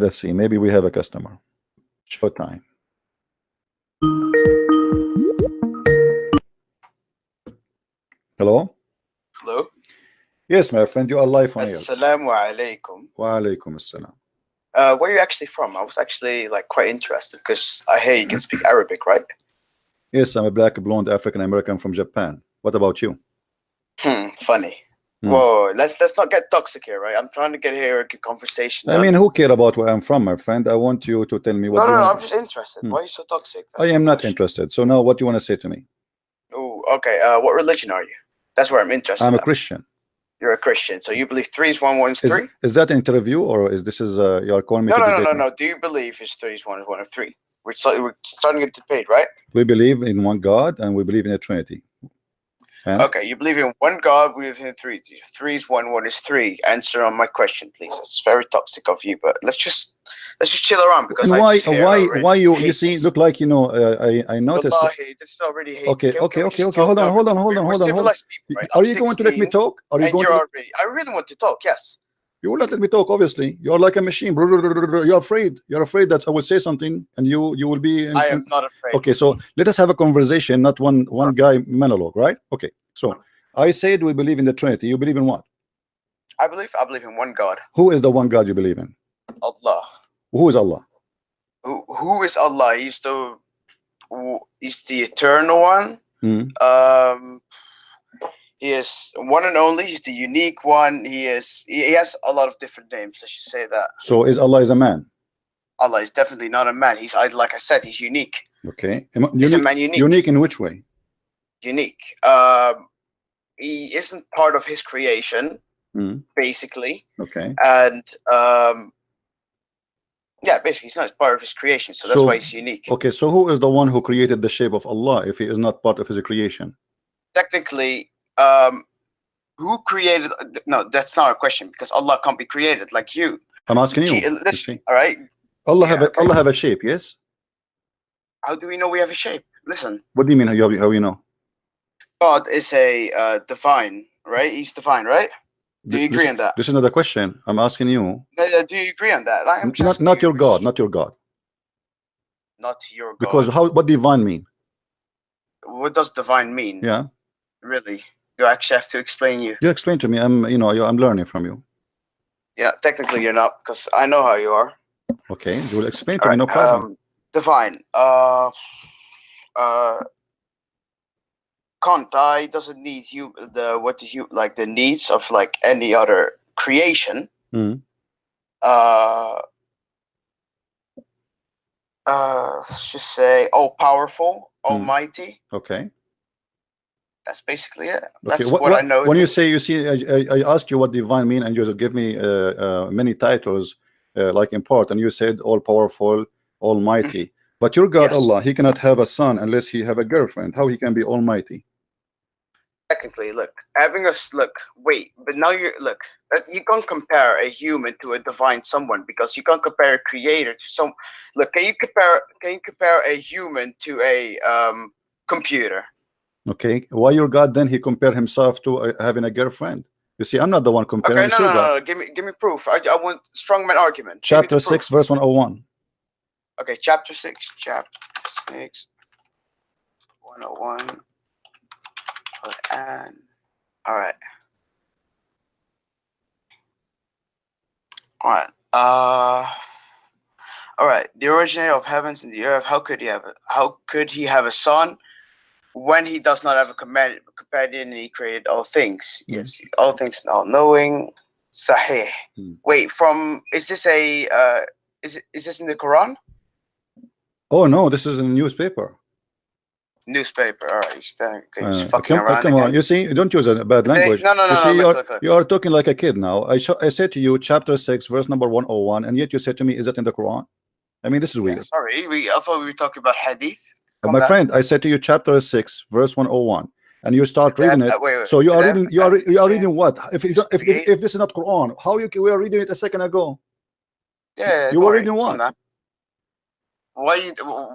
us see. Maybe we have a customer. Showtime. Hello? Hello? Yes, my friend, you are live on air. Assalamu alaikum. Wa alaikum assalam. Where are you actually from? I was actually like quite interested because I hear you can speak Arabic, right? Yes, I'm a black, blonde African American from Japan. What about you? Funny. Whoa, let's not get toxic here, right? I'm trying to get here a good conversation done. I mean, who care about where I'm from, my friend? I want you to tell me what No, you want. I'm just interested. Why are you so toxic? I am not interested. So now what do you want to say to me? Oh, okay. What religion are you? That's where I'm interested. I'm a Christian. You're a Christian, so you believe 3 is 1, 1 is 3? Is that an interview, or is this you are calling me? No. Do you believe it's 3 is 1 is 1 of 3? We're starting a debate, right? We believe in one God and we believe in a Trinity. And? Okay, you believe in one God, we believe in 3. 3 is 1, 1 is 3. Answer on my question, please. It's very toxic of you, but let's just chill around because and why you see look like I noticed. Wallahi, this is already hate. Okay. Hold on. Civilized people, right? Are you going to let me talk? I really want to talk. Yes. You will not let me talk. Obviously, you're like a machine. You're afraid. You're afraid that I will say something and you will be. I am not afraid. Okay, so let us have a conversation, not one guy monologue, right? Okay. So I said we believe in the Trinity. You believe in what? I believe in one God. Who is the one God you believe in? Allah. Who is Allah? Who is Allah? He's the eternal one. He is one and only. He's the unique one. He has a lot of different names. I should say that. So Allah is a man? Allah is definitely not a man. He's, like I said, he's unique. Okay. He's a man unique. Unique in which way? Unique. He isn't part of his creation, basically. Okay. And yeah, basically, he's not part of his creation, so that's why he's unique. Okay, so who is the one who created the shape of Allah if he is not part of his creation? Technically, who created? No, that's not a question because Allah can't be created like you. I'm asking you. Listen, all right. Allah have a shape, yes? How do we know we have a shape? Listen. What do you mean? How you know? God is a divine, right? He's divine, right? Do you agree on that? This is not a question. I'm asking you. Do you agree on that? Like, not your God, not your God. Not your God. Because what divine mean? What does divine mean? Yeah. Really? Do I actually have to explain you? You explain to me. I'm learning from you. Yeah, technically you're not, because I know how you are. Okay, you will explain to me, no problem. Divine. Can't die, doesn't need the needs of like any other creation. Let's just say all powerful, almighty. Okay. That's basically it. Okay. That's what I know. When you say, I asked you what divine mean, and you just give me many titles like in part, and you said all powerful, almighty. But your God, Allah, he cannot have a son unless he have a girlfriend. How he can be almighty? Technically, but now you can't compare a human to a divine someone because you can't compare a creator to some. Can you compare a human to a computer? Okay, why your God then he compare himself to having a girlfriend? You see, I'm not the one comparing. Okay, no. Give me proof. I want strongman argument. Chapter 6, verse 101. Okay, chapter 6, 101. And all right. The originator of heavens and the earth. How could he have a son when he does not have a companion and he created all things? Yes, all things, all knowing. Sahih. Wait, is this is this in the Quran? Oh no, this is in the newspaper. Newspaper. All right, he's fucking around. Come on, you see, don't use a bad language. You are talking like a kid now. I said to you, chapter 6, verse number 101, and yet you said to me, is that in the Quran? I mean, this is weird. Sorry, I thought we were talking about hadith. My friend, I said to you, chapter 6, verse 101, and you start reading it. Wait, so you are reading. You are reading what? If this is not Quran, how we are reading it a second ago? Yeah, you were reading what? Why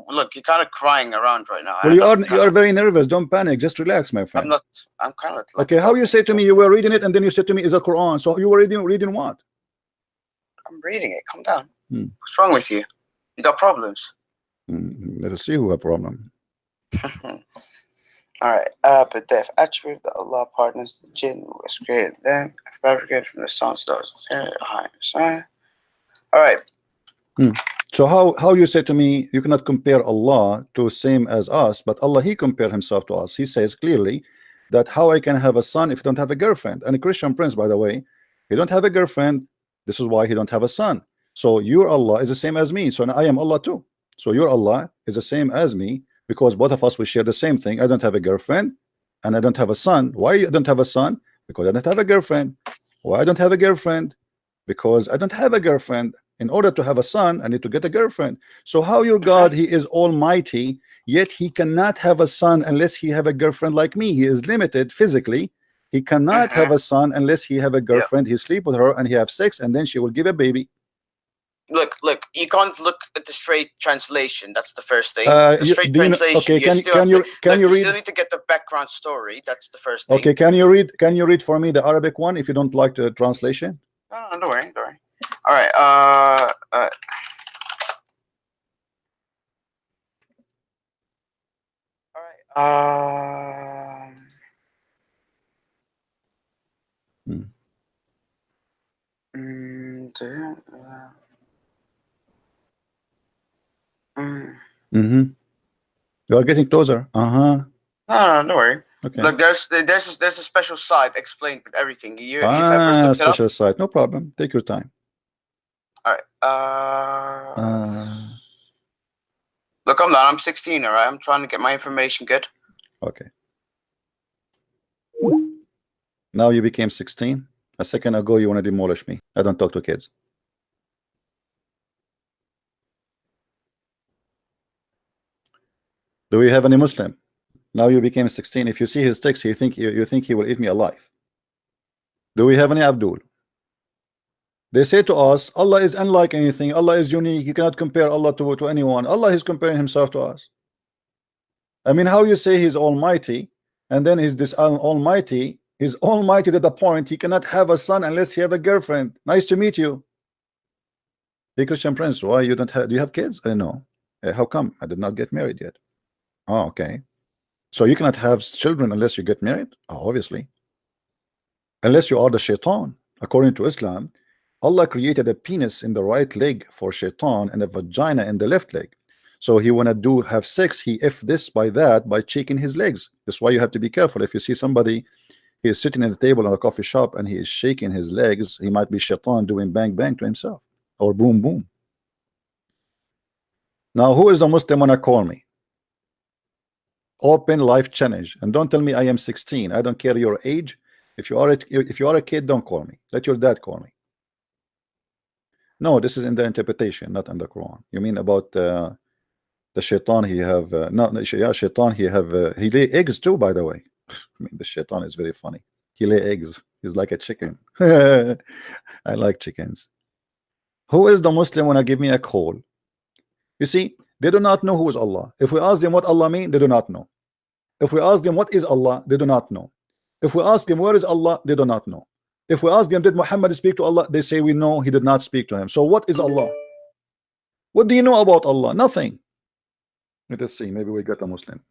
look? You're kind of crying around right now. Well, you are very nervous. Don't panic. Just relax, my friend. I'm not. I'm kind of. Okay, how you say to me you were reading it and then you said to me is a Quran? So you were reading what? I'm reading it. Calm down. What's wrong with you? You got problems. Let us see who have a problem. All right. But death attribute that Allah partners the jinn who has created them, fabricated from the sun, stars, high. All right. So how you say to me you cannot compare Allah to same as us, but Allah he compare himself to us. He says clearly that how I can have a son if I don't have a girlfriend. And a Christian prince, by the way, he don't have a girlfriend. This is why he don't have a son. So your Allah is the same as me. So I am Allah too. So your Allah is the same as me because both of us we share the same thing. I don't have a girlfriend and I don't have a son. Why you don't have a son? Because I don't have a girlfriend. Why I don't have a girlfriend? Because I don't have a girlfriend. In order to have a son, I need to get a girlfriend. So how your God, he is almighty, yet he cannot have a son unless he have a girlfriend like me. He is limited physically. He cannot have a son unless he have a girlfriend. He sleep with her and he have sex and then she will give a baby. Look, you can't look at the straight translation. That's the first thing. The straight translation. Okay, can you read? You still need to get the background story. That's the first thing. Okay, can you read for me the Arabic one if you don't like the translation? No, don't worry. All right. All right. You are getting closer. No, don't worry. Okay. Look, there's a special site explained with everything. You've ever looked special it up? site. No problem. Take your time. All right. Look, I'm not. I'm 16. All right. I'm trying to get my information good. Okay. Now you became 16. A second ago you want to demolish me. I don't talk to kids. Do we have any Muslim? Now you became 16. If you see his text, you think he will eat me alive. Do we have any Abdul? They say to us, Allah is unlike anything. Allah is unique. You cannot compare Allah to anyone. Allah is comparing himself to us. I mean, how you say he's almighty, and then he's this almighty. He's almighty to the point he cannot have a son unless he have a girlfriend. Nice to meet you. Hey, Christian Prince, why you don't have? Do you have kids? I know. How come? I did not get married yet. Oh, okay. So you cannot have children unless you get married? Oh, obviously. Unless you are the shaitan. According to Islam, Allah created a penis in the right leg for shaitan and a vagina in the left leg. So he wanna have sex, he if this by that by shaking his legs. That's why you have to be careful. If you see somebody, he is sitting at the table in a coffee shop and he is shaking his legs, he might be shaitan doing bang bang to himself or boom boom. Now who is the Muslim wanna call me? Open life challenge, and don't tell me I am 16. I don't care your age. If you are a kid, don't call me. Let your dad call me. No, this is in the interpretation, not in the Quran. You mean about the shaitan? He have shaitan. He lay eggs too, by the way. I mean, the shaitan is very funny. He lay eggs. He's like a chicken. I like chickens. Who is the Muslim when I give me a call? You see, they do not know who is Allah. If we ask them what Allah mean, they do not know. If we ask them what is Allah, they do not know. If we ask them where is Allah, they do not know. If we ask them did Muhammad speak to Allah, they say we know he did not speak to him. So what is Allah? What do you know about Allah? Nothing. Let us see, maybe we got a Muslim.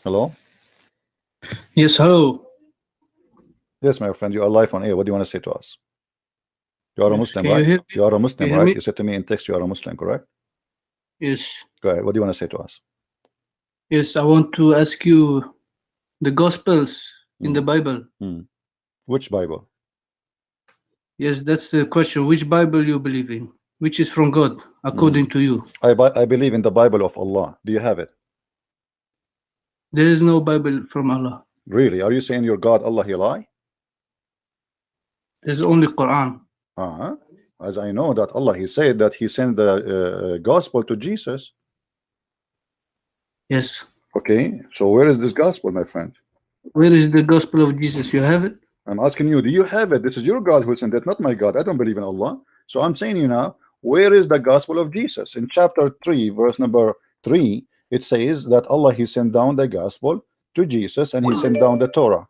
Hello? Yes, hello. Yes, my friend, you are live on air. What do you want to say to us? You are a Muslim, right? You are a Muslim, right? You said to me in text you are a Muslim, correct? Yes. Go ahead. What do you want to say to us? Yes, I want to ask you the Gospels in the Bible. Which Bible? Yes, that's the question. Which Bible you believe in? Which is from God, according to you? I believe in the Bible of Allah. Do you have it? There is no Bible from Allah. Really? Are you saying your God, Allah, he lie? There's only Quran. As I know that Allah, he said that he sent the gospel to Jesus. Yes. Okay, so where is this gospel, my friend? Where is the gospel of Jesus? You have it? I'm asking you, do you have it? This is your God who sent it, not my God. I don't believe in Allah. So I'm saying you now, where is the gospel of Jesus? In chapter 3, verse number 3, it says that Allah, he sent down the gospel to Jesus and he sent down the Torah.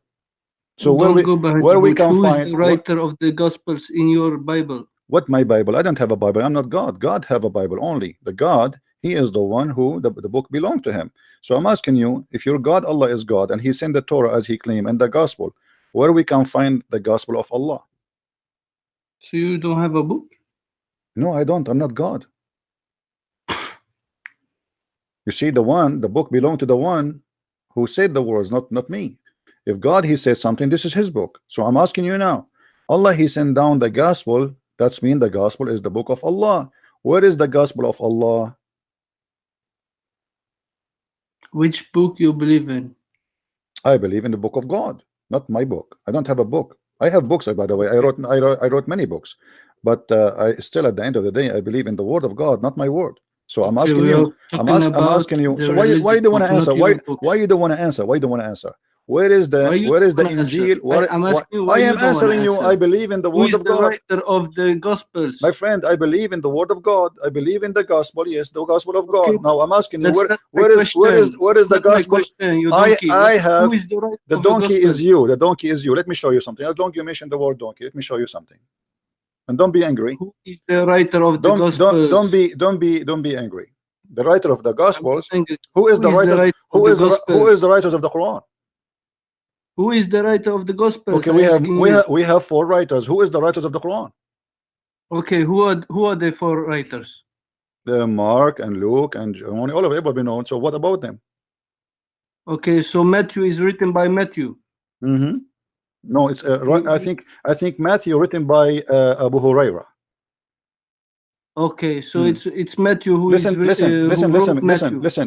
So Don't go behind where the we bush. can Who is find the writer of the Gospels in your Bible? what my Bible? I don't have a Bible. I'm not God. God have a Bible only. The God, He is the one who the book belonged to Him. So I'm asking you, if your God, Allah is God, and He sent the Torah as He claimed and the Gospel, where we can find the Gospel of Allah? So you don't have a book? No, I don't. I'm not God. You see, the book belonged to the one who said the words, not me. If God, He says something, this is His book. So I'm asking you now, Allah, He sent down the Gospel. That's mean the Gospel is the book of Allah. Where is the Gospel of Allah? Which book you believe in? I believe in the book of God, not my book. I don't have a book. I have books, by the way. I wrote many books, but I still, at the end of the day, I believe in the word of God, not my word. So I'm Okay, asking we you. are I'm talking about asking you. the So why you religious don't want book, to answer? not your book. Why you don't want to answer? Why you don't want to answer? Where is the Why you don't wanna answer? Injil? I'm asking you why I you am don't wanna answering you. answer. I believe in the Who word is of the God. writer of the Gospels? My friend, I believe in the word of God. I believe in the gospel. Yes, the gospel of Okay, God. Now I'm asking you, that's not my where is question. That's the not my gospel? question, you I donkey. Who have is the writer the of the donkey Gospel? is you. The donkey is you. Let me show you something. As long as you mention the word donkey, let me show you something. And don't be angry. Who is the writer of the Gospels? Don't be angry. The writer of the I'm not gospels. angry. Who is the writer of the writers of the Quran? Who is the writer of the Gospels? Okay, we have four writers. Who is the writers of the Quran? Okay, who are the four writers? Mark and Luke and John, all of everybody known. So what about them? Okay, so Matthew is written by Matthew. No, it's I think Matthew written by Abu Huraira. Okay, so it's Matthew who listen.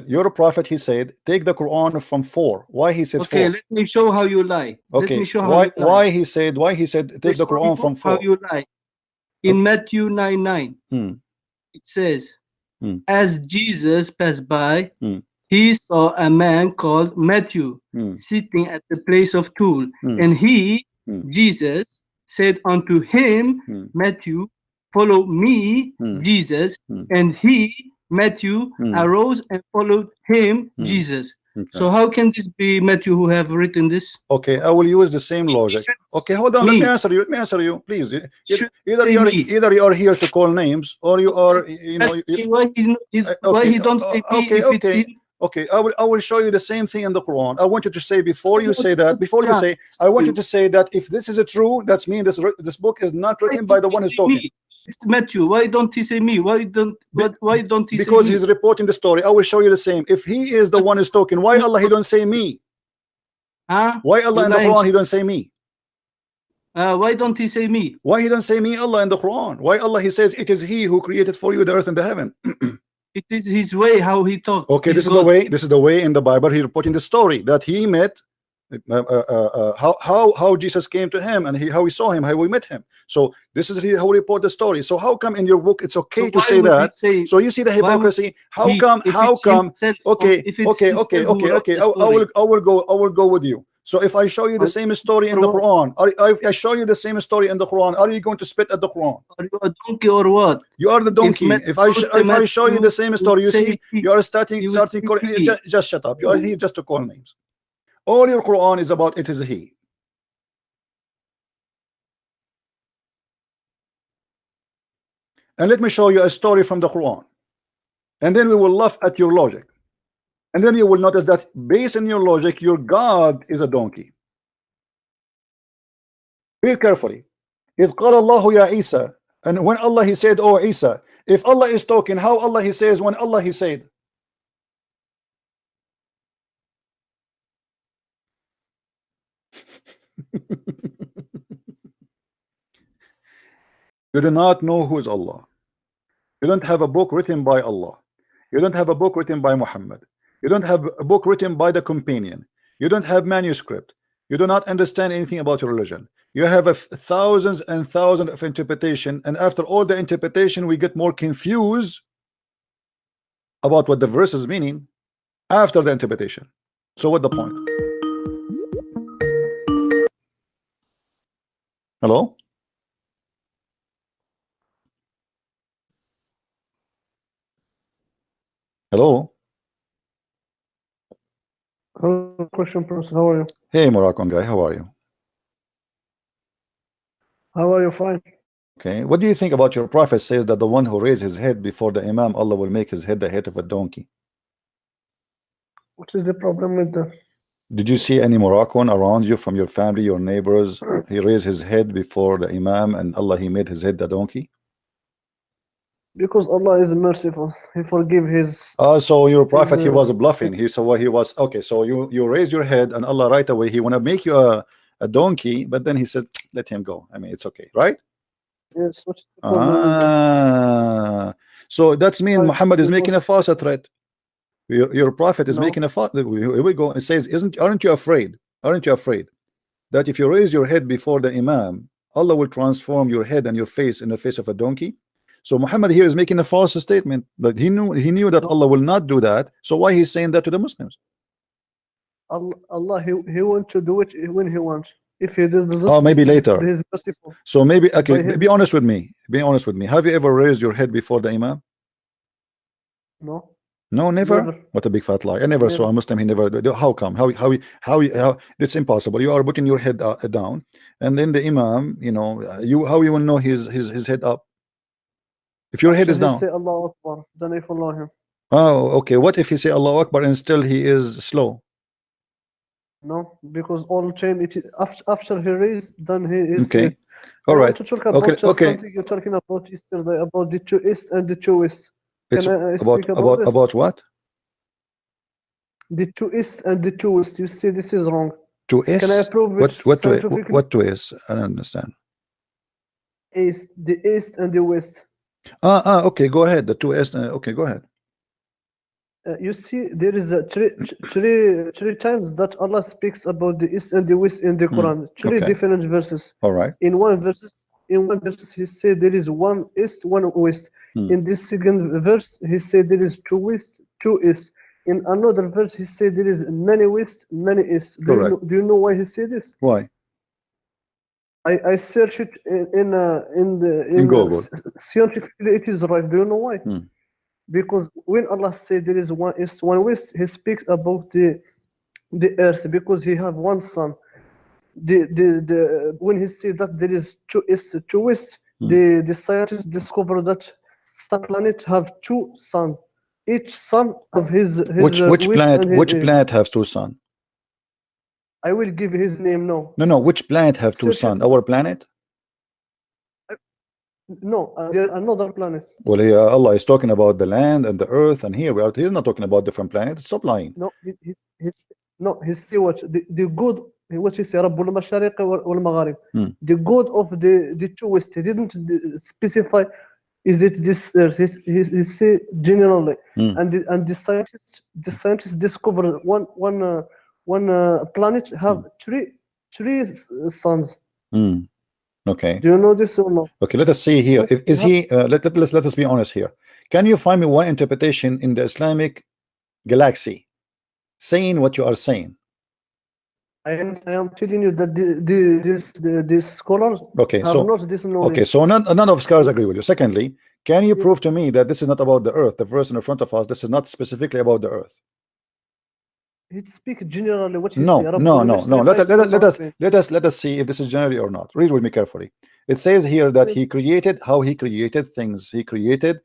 Your prophet, he said, take the Quran from 4. Why he said 4? Okay, let me show how you lie. Okay, let me show how you lie. Why he said take the Quran from 4? How you lie. In Matthew 9:9, it says, as Jesus passed by, he saw a man called Matthew sitting at the place of tool, and he, Jesus, said unto him, Matthew, follow me, Jesus, and he, Matthew, arose and followed him, Jesus. Okay. So how can this be Matthew who have written this? Okay, I will use the same logic. Okay, hold on. Let me answer you, please. Either you are here to call names, or you are, why he don't say me? Okay, I will show you the same thing in the Quran. I want you to say before you say, I want you to say that if this is true, that's mean this book is not written by the one who's talking. It's Matthew. Why don't he say me? Why don't he say because me? He's reporting the story. I will show you the same. If he is the one who's talking, why Allah he don't say me? Why Allah in the Quran he don't say me? Why don't he say me? Why he don't say me, Allah, in the Quran? Why Allah he says it is he who created for you the earth and the heaven? It is his way how he talks. Okay, this is the way in the Bible he reporting the story that he met how Jesus came to him and how he saw him, how we met him. So this is how we report the story. So how come in your book it's okay to say that? So you see the hypocrisy. How come? Okay. I will go with you. So if I show you the same story in the Quran, if I show you the same story in the Quran, are you going to spit at the Quran? Are you a donkey or what? You are the donkey. If I show you the same story, you see, you are starting. Just shut up. You are here just to call names. All your Quran is about it is he. And let me show you a story from the Quran, and then we will laugh at your logic, and then you will notice that based on your logic, your God is a donkey. Read carefully. إذ قال الله يا عيسى, and when Allah he said, oh Isa, if Allah is talking, how Allah he says when Allah he said? You do not know who is Allah. You don't have a book written by Allah. You don't have a book written by Muhammad. You don't have a book written by the companion. You don't have manuscript. You do not understand anything about your religion. You have thousands and thousands of interpretation, and after all the interpretation we get more confused about what the verse is meaning after the interpretation. So what the point? Hello? Hello? Question, Professor. How are you? Hey, Moroccan guy, how are you? How are you? Fine. Okay, what do you think about your prophet says that the one who raised his head before the Imam, Allah will make his head the head of a donkey? What is the problem with that? Did you see any Moroccan around you from your family, your neighbors? He raised his head before the Imam and Allah, he made his head the donkey? Because Allah is merciful. He forgive his. So your prophet, he was bluffing. He saw what he was. Okay, so you raised your head and Allah right away, he want to make you a donkey, but then he said, let him go. I mean, it's okay, right? Yes. What's the problem with that? So that's mean Right, Muhammad is because- making a false threat. Your prophet is No. making a false. Here we go. It says, aren't you afraid? Aren't you afraid that if you raise your head before the Imam, Allah will transform your head and your face in the face of a donkey? So Muhammad here is making a false statement, but he knew that Allah will not do that. So why he's saying that to the Muslims? Allah, he wants to do it when he wants. If he doesn't, Oh, maybe later. He is merciful. So maybe okay. By him. Be honest with me. Be honest with me. Have you ever raised your head before the Imam? No. No, never. Never. What a big fat lie! I never saw a Muslim. He never. How come? How? It's impossible. You are putting your head down, and then the Imam. You know, how you will know his head up? If your head is Should he down. say Allah Akbar, then I follow him. Oh, okay. What if he say Allahu Akbar and still he is slow? No, because all time it is after he raised, then he is. Okay. All I right. want to talk about Okay. Okay. something you're talking about yesterday about the two east and the two west. It's Can I speak about this? about what? The two east and the two west. You see, this is wrong. To is Can I prove it what scientifically? what to is? I don't understand. East, the east and the west. Okay. Go ahead. The two is okay. Go ahead. You see, there is a three times that Allah speaks about the east and the west in the Quran. Three okay. different verses. All right. In one verse, he said there is one east, one west. In this second verse, he said there is two west, two east. In another verse, he said there is many west, many east. Do you know why he said this? Why? I searched it in Google. Scientifically, it is right. Do you know why? Because when Allah said there is one east, one west, He speaks about the earth because He have one sun. When He said that there is two east, two west, the scientists discovered that some planet have two sun. Each sun of his which planet has two sun? I will give his name now. No, which planet have two sun? Our planet? No, another planet. Well, Allah is talking about the land and the earth, and here we are. He's not talking about different planets. Stop lying. No, he's see what the good. What he say? Rabbul Mashariq wal Magharib. The good of the two west. He didn't specify. Is it this earth? He say generally, and the scientists discovered one planet have three suns. Okay. Do you know this or not? Okay, let us see here. Is he? Let us be honest here. Can you find me one interpretation in the Islamic galaxy saying what you are saying? I am telling you that these scholars okay, have not this knowledge. Okay, so none of scholars agree with you. Secondly, can you prove to me that this is not about the earth? The verse in the front of us, this is not specifically about the earth. It speaks generally. What you no. say, Let us see if this is generally or not. Read with me carefully. It says here that he created things. He created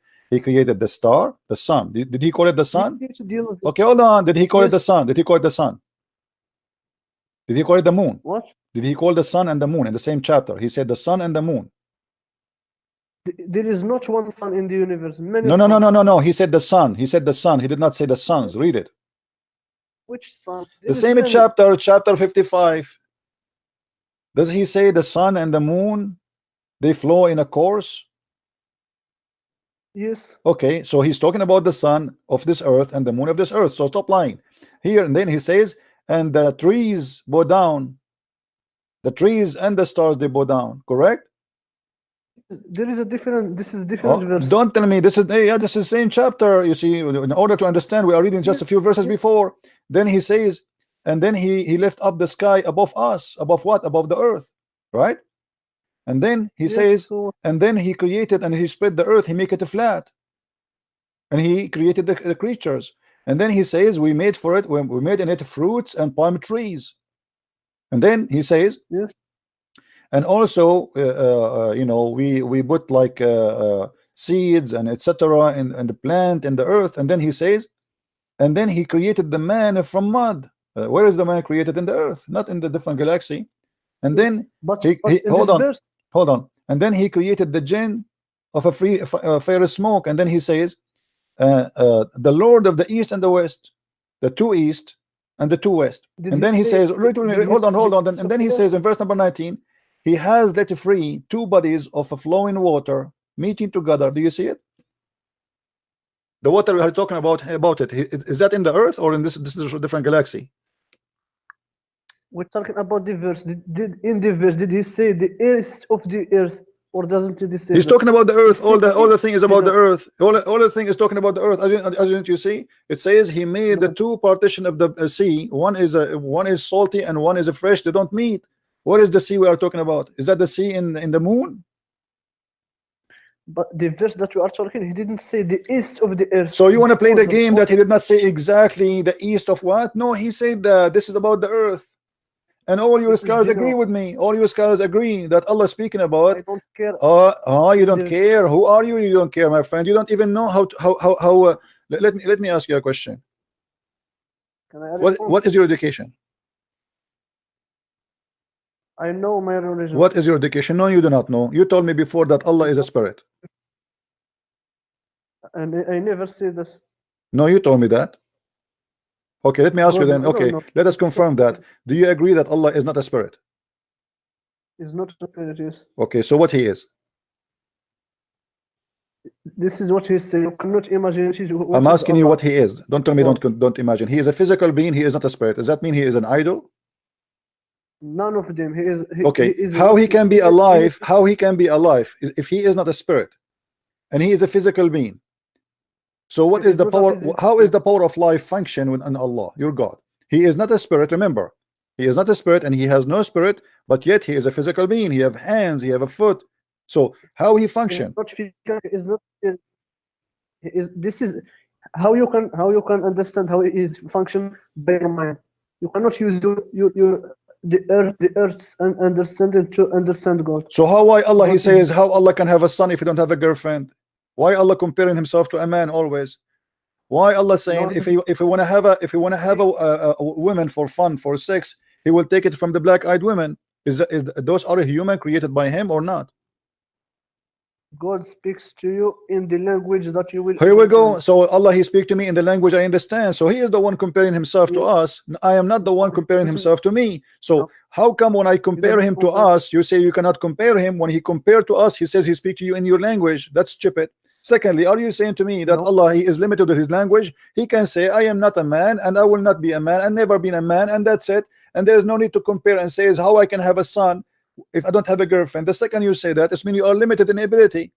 the star, the sun. Did he call it the sun? Okay, hold on. Did he call it the sun? Did he call it the sun? Did he call it the moon? What? Did he call the sun and the moon in the same chapter? He said the sun and the moon. There is not one sun in the universe. No. He said the sun. He said the sun. He did not say the suns. Read it. Which sun? The same chapter 55. Does he say the sun and the moon, they flow in a course? Yes. Okay, so he's talking about the sun of this earth and the moon of this earth. So stop lying. Here and then he says, and the trees bow down. The trees and the stars, they bow down. Correct? There is a different. This is different verse. Don't tell me this is this is the same chapter. You see, in order to understand, we are reading just a few verses before. Then he says, and then he lift up the sky above us. Above what? Above the earth, right? And then he says, and then he created and he spread the earth. He make it flat, and he created the creatures. And then he says, we made for it. We made in it fruits and palm trees. And then he says, yes. and also you know, we put like seeds and etc. in the plant in the earth, and then he says, and then he created the man from mud. Where is the man created? In the earth, not in the different galaxy. And then But, he in hold this on, verse, hold on, and then he created the jinn of a fire smoke, and then he says the Lord of the east and the west, the two east and the two west. did And then he say- says, did hold on, he- and then he says in verse number 19, he has let free two bodies of a flowing water meeting together. Do you see it? The water we are talking about it, is that in the earth or in this is a different galaxy? we're talking about the verse. In the verse, did he say the earth of the earth, or doesn't he say He's that? talking about the earth. All the thing is about the know. earth. All the thing is talking about the earth. As you see, it says he made the two partition of the sea. One is salty and one is fresh. They don't meet. What is the sea we are talking about? Is that the sea in the moon? But the verse that you are talking, he didn't say the east of the earth. So you want to play the Because game that he did not say exactly the east of what? No, he said that this is about the earth. And all your This is scholars agree general. with me. All your scholars agree that Allah is speaking about. I don't care. You don't Yes. care. Who are you? You don't care, my friend. You don't even know how. Let me ask you a question. Can I respond? What is your education? I know my religion. What is your education? No, you do not know. You told me before that Allah is a spirit. And I never say this. No, you told me that. Okay, let me ask you No, then. no, Okay, no. let us confirm that. Do you agree that Allah is not a spirit? It's not a spirit, yes. Okay, so what he is? This is what he said. You cannot imagine. I'm asking you what he is. Don't tell me No. don't imagine. He is a physical being. He is not a spirit. Does that mean he is an idol? None of them. He is. Okay, he is how not- he can be alive? How he can be alive if he is not a spirit, and he is a physical being? So what He is is the not a power? physical How is the power of life function within Allah, your God? He is not a spirit. Remember, he is not a spirit, and he has no spirit, but yet he is a physical being. He have hands. He have a foot. So how he He is function? not physical. He is not. He is. This is how you can understand how it is function by your mind. You cannot use the earth's understanding to understand God. So how why Allah? He God is- says how Allah can have a son if he don't have a girlfriend? Why Allah comparing himself to a man always? Why Allah saying No, if he want to have a woman for fun, for sex, he will take it from the black-eyed women? Is those are human created by him or not? God speaks to you in the language that you will. Here we go. understand. So Allah, he speak to me in the language I understand. So he is the one comparing himself to us. I am not the one comparing himself to me. So how come when I compare him to us, you say you cannot compare him? When he compared to us, he says he speak to you in your language. That's stupid. Secondly, are you saying to me that No. Allah, he is limited with his language? He can say I am not a man and I will not be a man and never been a man, and that's it. And there is no need to compare and say how I can have a son if I don't have a girlfriend. The second you say that, it means you are limited in ability.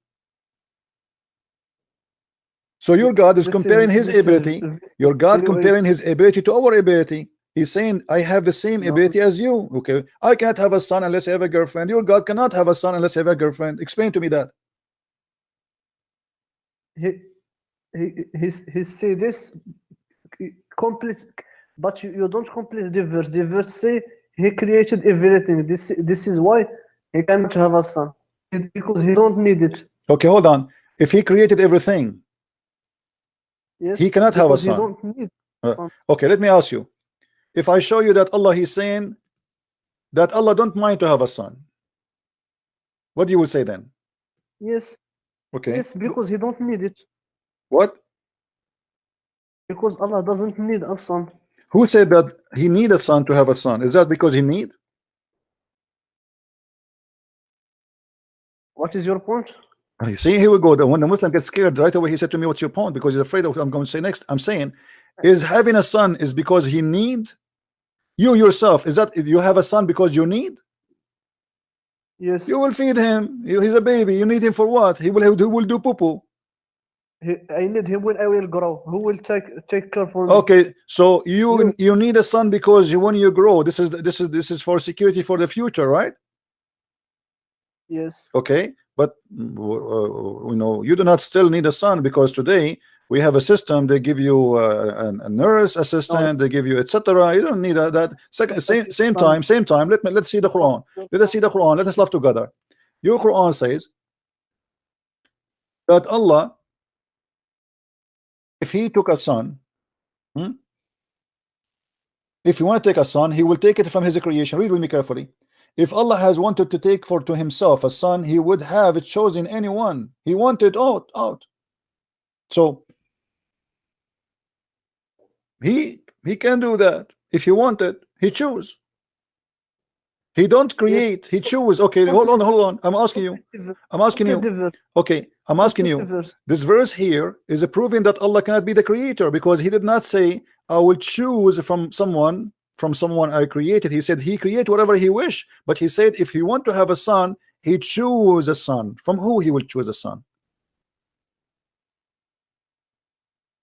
So your God is comparing his ability. Your God comparing his ability to our ability. He's saying I have the same No. ability as you. Okay, I cannot have a son unless I have a girlfriend. Your God cannot have a son unless you have a girlfriend. Explain to me that. He say this complete, but you don't complete the verse. The verse say he created everything. This is why he cannot have a son, because he don't need it. Okay, hold on. If he created everything, Yes, he cannot have a because son. He don't need Uh, a son. Okay, let me ask you. If I show you that Allah, he's saying that Allah don't mind to have a son, what do you would say then? Yes, Okay. yes, because he don't need it. What? Because Allah doesn't need a son. Who said that he need a son to have a son? Is that because he need? What is your point? You see, here we go. When the Muslim gets scared, right away he said to me, "What's your point?" Because he's afraid of what I'm going to say next. I'm saying, is having a son is because he need? You yourself, is that you have a son because you need? Yes, You will feed him. He's a baby. You need him for what? He will do poo poo. I need him when I will grow. Who will take care for me? Okay, so you need a son because when you grow, this is for security for the future, right? Yes, Okay, but you know, you do not still need a son because today we have a system. They give you a nurse assistant. They give you etc. You don't need that. Second, same time. Let's see the Quran. Let us see the Quran. Let us love together. Your Quran says that Allah, if He took a son, if He want to take a son, He will take it from His creation. Read with me carefully. If Allah has wanted to take to Himself a son, He would have chosen anyone He wanted out. So He can do that. If He wanted, He choose. He don't create, He choose. Okay, hold on. I'm asking you. Okay, I'm asking you. This verse here is proving that Allah cannot be the creator, because He did not say, I will choose from someone I created. He said He create whatever He wish. But He said if He want to have a son, He choose a son. From who He will choose a son?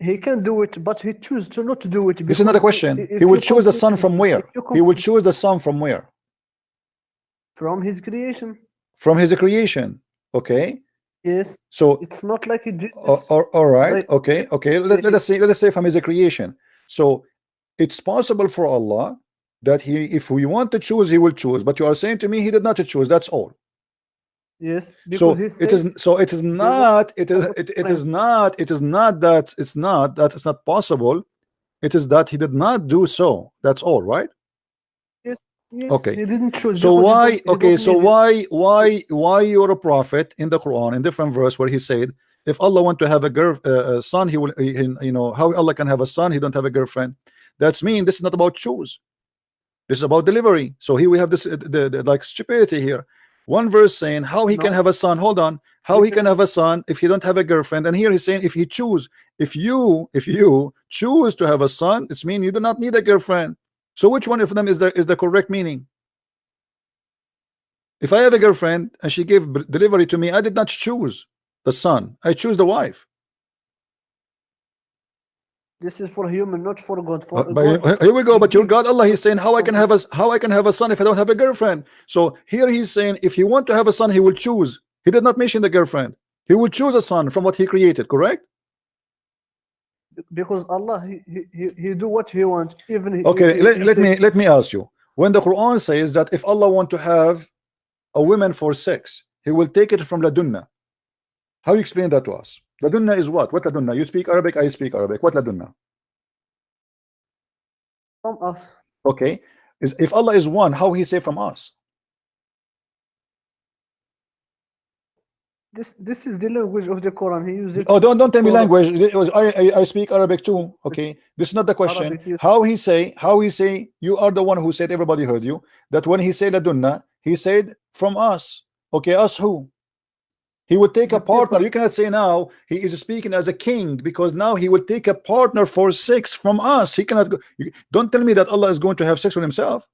He can do it, but He choose to not do it. This is not a question. He will choose the son from where? He will choose the son from where? From His creation. From His creation. Okay. Yes. So it's not like He did. All right. Okay. Let us say from His creation. So it's possible for Allah that He, if we want to choose, He will choose. But you are saying to me He did not choose. That's all. Yes. So it is not that it's not possible. It is that He did not do so. That's all, right? Yes. Okay. He didn't choose. So why? Okay. So why you're a prophet in the Quran in different verse where He said, if Allah want to have a son, He will. You know how Allah can have a son? He don't have a girlfriend. That's mean this is not about choose. This is about delivery. So here we have this like stupidity here. One verse saying how He can have a son. Hold on. How He can have a son if He don't have a girlfriend? And here He's saying if He choose, if you choose to have a son, it's mean you do not need a girlfriend. So which one of them is the correct meaning? If I have a girlfriend and she gave delivery to me, I did not choose the son. I choose the wife. This is for human, not for God. Here we go. But your God, Allah, He's saying how I can have a son if I don't have a girlfriend. So here He's saying if He want to have a son, He will choose. He did not mention the girlfriend. He will choose a son from what He created. Correct? Because Allah, he do what He wants. Even okay. Let me ask you. When the Quran says that if Allah want to have a woman for sex, He will take it from ladunna. How you explain that to us? Ladunna is what? What ladunna? You speak Arabic, I speak Arabic. What ladunna? From us. Okay. If Allah is one, how He say from us? This is the language of the Quran. He uses it. Oh, don't tell me language. I speak Arabic too. Okay. This is not the question. Arabic, yes. How he say you are the one who said everybody heard you. That when He said ladunna, He said from us. Okay, us who? He will take a partner. You cannot say now He is speaking as a king, because now He will take a partner for sex from us. He cannot go. Don't tell me that Allah is going to have sex with Himself.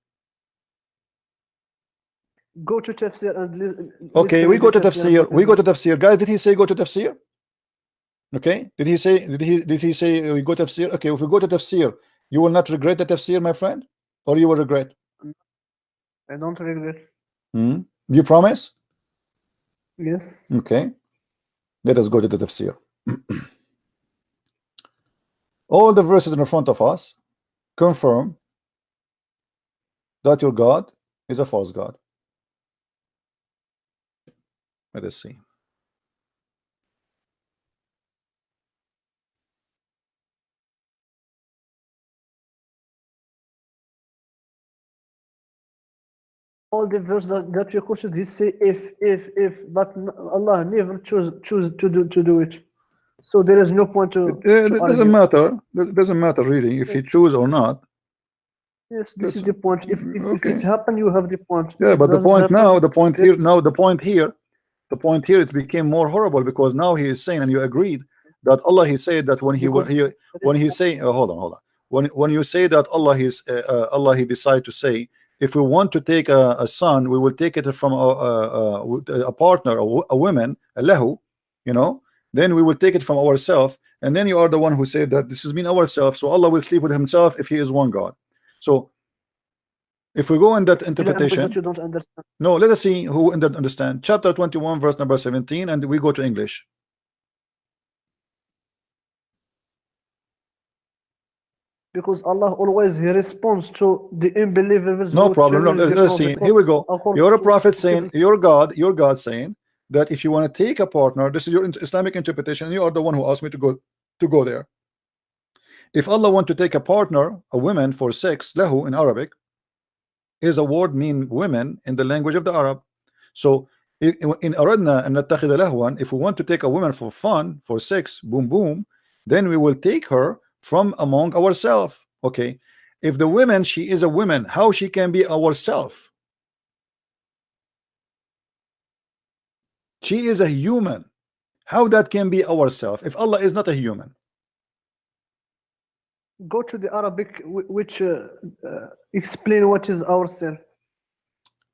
Go to tafsir and okay, we go to tafsir. We go to tafsir. Guys, did He say go to tafsir? Okay. Did He say we go to tafsir? Okay, if we go to tafsir, you will not regret the tafsir, my friend, or you will regret? I don't regret. You promise? Yes. Okay. Let us go to the tafsir. All the verses in front of us confirm that your God is a false God. Let us see. All the verses that you quoted, He say if, but Allah never choose to do it. So there is no point to. It doesn't matter. It doesn't matter really if He choose or not. Yes, this is the point. If it happen, you have the point. Yeah, but the point here, it became more horrible, because now He is saying, and you agreed that Allah, He said that when He say hold on, when you say that Allah He decide to say if we want to take a son, we will take it from a partner, a woman, a lahu, you know, then we will take it from ourselves, and then you are the one who said that this is mean ourselves, so Allah will sleep with Himself if He is one God. So if we go in that interpretation, you don't understand. No, let us see who understand. Chapter 21, verse number 17, and we go to English. Because Allah always He responds to the unbelievers. No who problem. No, challenge the let's see. Prophet Here we go. according You're a to prophet saying, Hebrews. your God saying that if you want to take a partner, this is your Islamic interpretation, and you are the one who asked me to go there. If Allah want to take a partner, a woman for sex, lahu in Arabic is a word mean women in the language of the Arab. So in aradna an nattakhidha lahwan, if we want to take a woman for fun, for sex, boom boom, then we will take her from among ourselves. Okay, if the woman, she is a woman, how she can be ourself? She is a human. How that can be ourself if Allah is not a human? Go to the Arabic which explain what is ourself.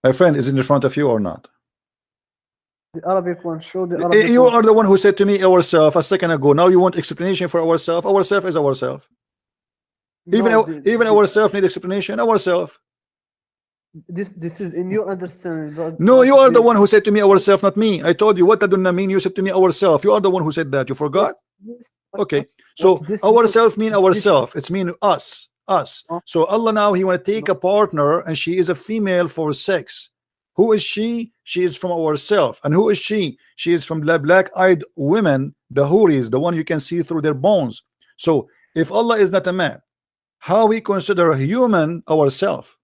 My friend, is it in front of you or not? The Arabic one. Show the Arabic You one. are the one who said to me ourself a second ago. Now you want explanation for ourself. Ourself is ourself. Even No, even ourself need explanation. Ourself. This is in your understanding. No, you are the one who said to me ourself, not me. I told you what tadunna mean. You said to me ourself. You are the one who said that. You forgot? Yes. Okay. So this ourself mean this- ourself. It's mean us. Oh. So Allah now He want to take a partner, and she is a female for sex. Who is she? She is from ourself. And who is she? She is from the black-eyed women, the Huris, the one you can see through their bones. So if Allah is not a man, how we consider a human ourselves?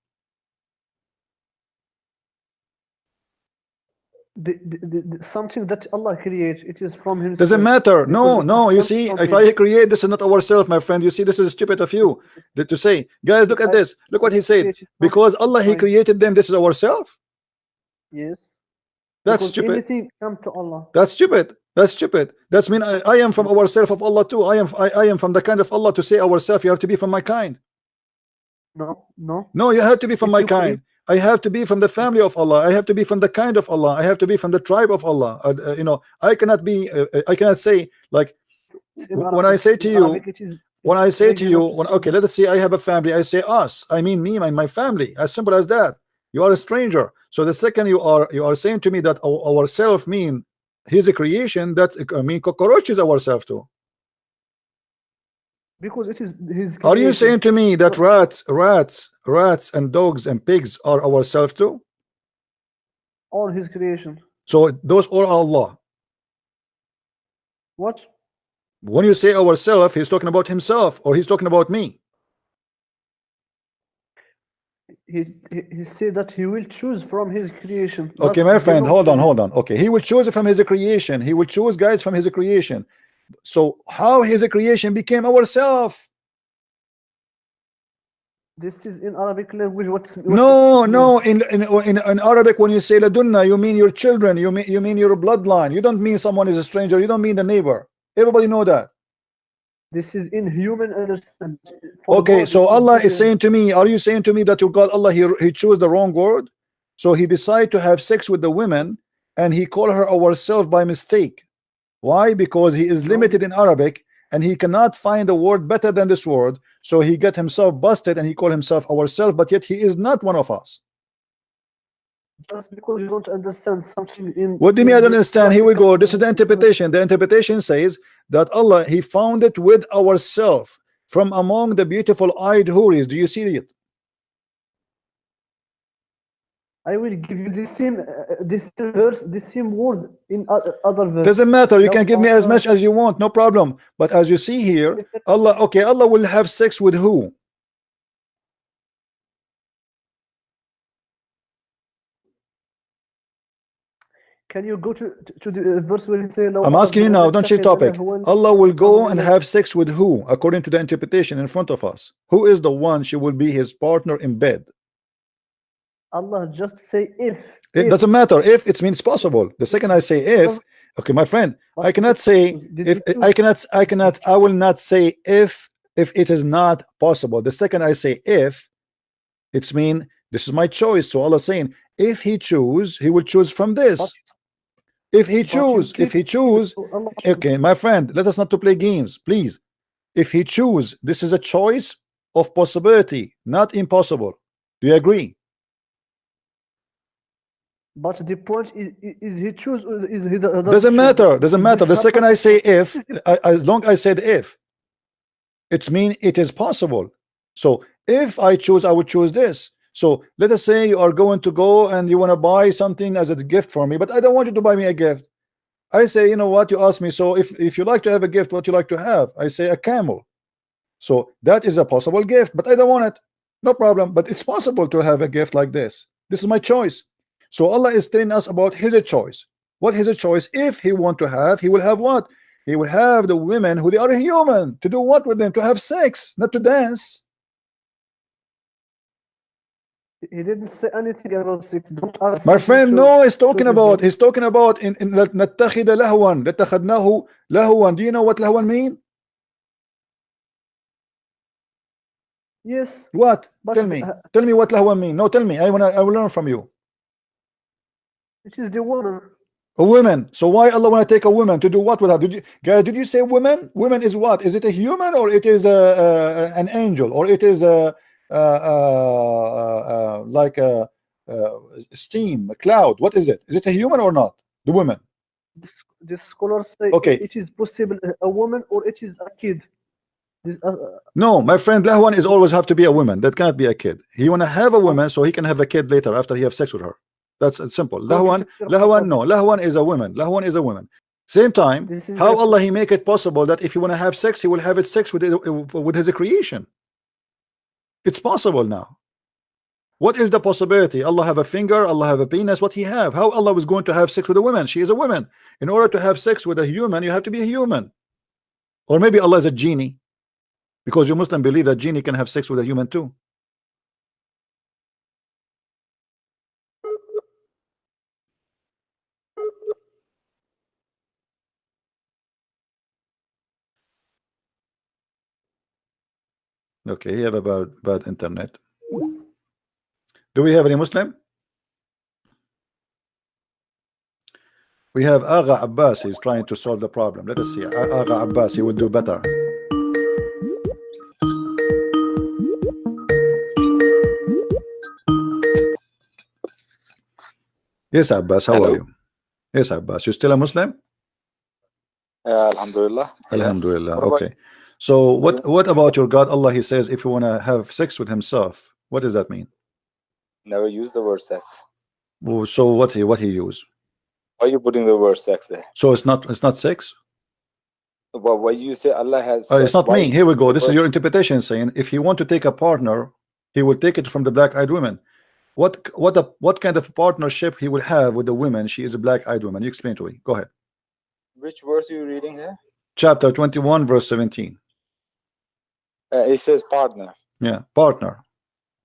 Something that Allah creates, it is from Himself. Doesn't matter. No, Because no. it You comes see, from if Him. I create this is not ourselves, my friend. You see, this is stupid of you to say, guys, look at this. Look what He said. Created from Because Allah He Himself. created them. This is ourselves. Yes. That's Because stupid. anything come to Allah. That's stupid. That's stupid. That's mean I am from ourselves of Allah too. I am from the kind of Allah. To say ourselves, you have to be from my kind. No, no. No, you have to be from If my you create- kind. I have to be from the family of Allah. I have to be from the kind of Allah. I have to be from the tribe of Allah. You know, I cannot be. I cannot say like In when I Arabic- say to in you. Arabic it is- When I say to you, regular when, say okay, let us say I have a family. I say us. I mean me and my family. As simple as that. You are a stranger. So the second you are saying to me that ourself mean He's a creation, that I mean cockroaches ourselves too. because it is His. Are you creation. saying to me that rats and dogs and pigs are ourselves too? All His creation? So those are Allah. What? When you say ourselves, He's talking about Himself, or He's talking about me. He said that He will choose from His creation. Okay, That's my friend, belongs hold to on. Him. Okay, He will choose from His creation. He will choose guys from His creation. So how His creation became ourselves? This is in Arabic language. What No. In Arabic, when you say ladunna, you mean your children. You mean your bloodline. You don't mean someone is a stranger. You don't mean the neighbor. Everybody know that. This is in human understanding. For Okay, God, so it Allah is different. saying to me, are you saying to me that your God Allah He chose the wrong word? So He decided to have sex with the women, and He called her ourself by mistake. Why? Because He is limited in Arabic, and He cannot find a word better than this word. So He got Himself busted, and He called Himself ourself, but yet He is not one of us. Just because you don't understand something in. What do you mean I don't in- understand? Here we go. This is the interpretation. The interpretation says that Allah He found it with ourself from among the beautiful eyed Huris. Do you see it? I will give you the same verse, the same word in other verse. Doesn't matter. You No, can give me as much as you want, no problem. But as you see here, Allah, okay, Allah will have sex with who? Can you go to the verse where it say? I'm asking you now, don't change topic. Allah will go and have sex with who, according to the interpretation in front of us? Who is the one she will be his partner in bed? Allah just say if. It doesn't matter if it means possible. The second I say if, okay, my friend, I cannot say if I will not say if it is not possible. The second I say if, it's mean this is my choice. So Allah saying if He choose, He will choose from this. If He choose, okay, my friend, let us not to play games, please. If He choose, this is a choice of possibility, not impossible. Do you agree? But the point is He choose or is He doesn't Doesn't matter. Doesn't matter. The second I say if, as long as I said if, it's mean it is possible. So if I choose, I would choose this. So let us say you are going to go and you want to buy something as a gift for me, but I don't want you to buy me a gift. I say, you know what, you ask me, so if you like to have a gift, what you like to have? I say a camel. So that is a possible gift, but I don't want it. No problem, but it's possible to have a gift like this. This is my choice. So Allah is telling us about his choice. What his choice? If he want to have, he will have what? He will have the women who they are human. To do what with them? To have sex, not to dance. He didn't say anything about sex. Don't ask My him friend, to no, he's talking choose about him. in نتخذ لهوا لاتخذناه لهوا. Do you know what لهوا mean? Yes, What? but Tell me. Tell me what لهوا mean. No, tell me. I will learn from you. it is the woman. A woman. So why Allah want to take a woman to do what with her? Did you guys? Did you say woman? Woman is what? Is it a human or it is an angel or it is like a steam, a cloud? What is it? Is it a human or not? The woman. The scholars say Okay. it is possible a woman or it is a kid. This, No, my friend, lahwan is always have to be a woman. That cannot be a kid. He want to have a woman so he can have a kid later after he have sex with her. That's simple. Lahwan, no. Lahwan is a woman. Lahwan is a woman. Same time, how Allah he make it possible that if you want to have sex, he will have it sex with his creation. It's possible now. What is the possibility? Allah have a finger, Allah have a penis. What he have? How Allah was going to have sex with a woman? She is a woman. In order to have sex with a human, you have to be a human. Or maybe Allah is a genie. Because you Muslim believe that genie can have sex with a human too. Okay, you have a bad internet. Do we have any Muslim? We have Agha Abbas. He's trying to solve the problem. Let us see. Agha Abbas, he will do better. Yes, Abbas, how are you? Yes, Abbas, you still a Muslim? Alhamdulillah. Alhamdulillah. Yes. Okay. So what about your God? Allah, he says if you want to have sex with himself, what does that mean? Never use the word sex. Oh, so what he use? Why are you putting the word sex there? So it's not sex? Well, why you say Allah has It's not why me. Here we go. This is your interpretation saying if he want to take a partner, he will take it from the black-eyed women. What kind of partnership he will have with the women? She is a black-eyed woman. You explain to me. Go ahead. Which verse are you reading here? Chapter 21, verse 17. It says partner. Yeah, partner,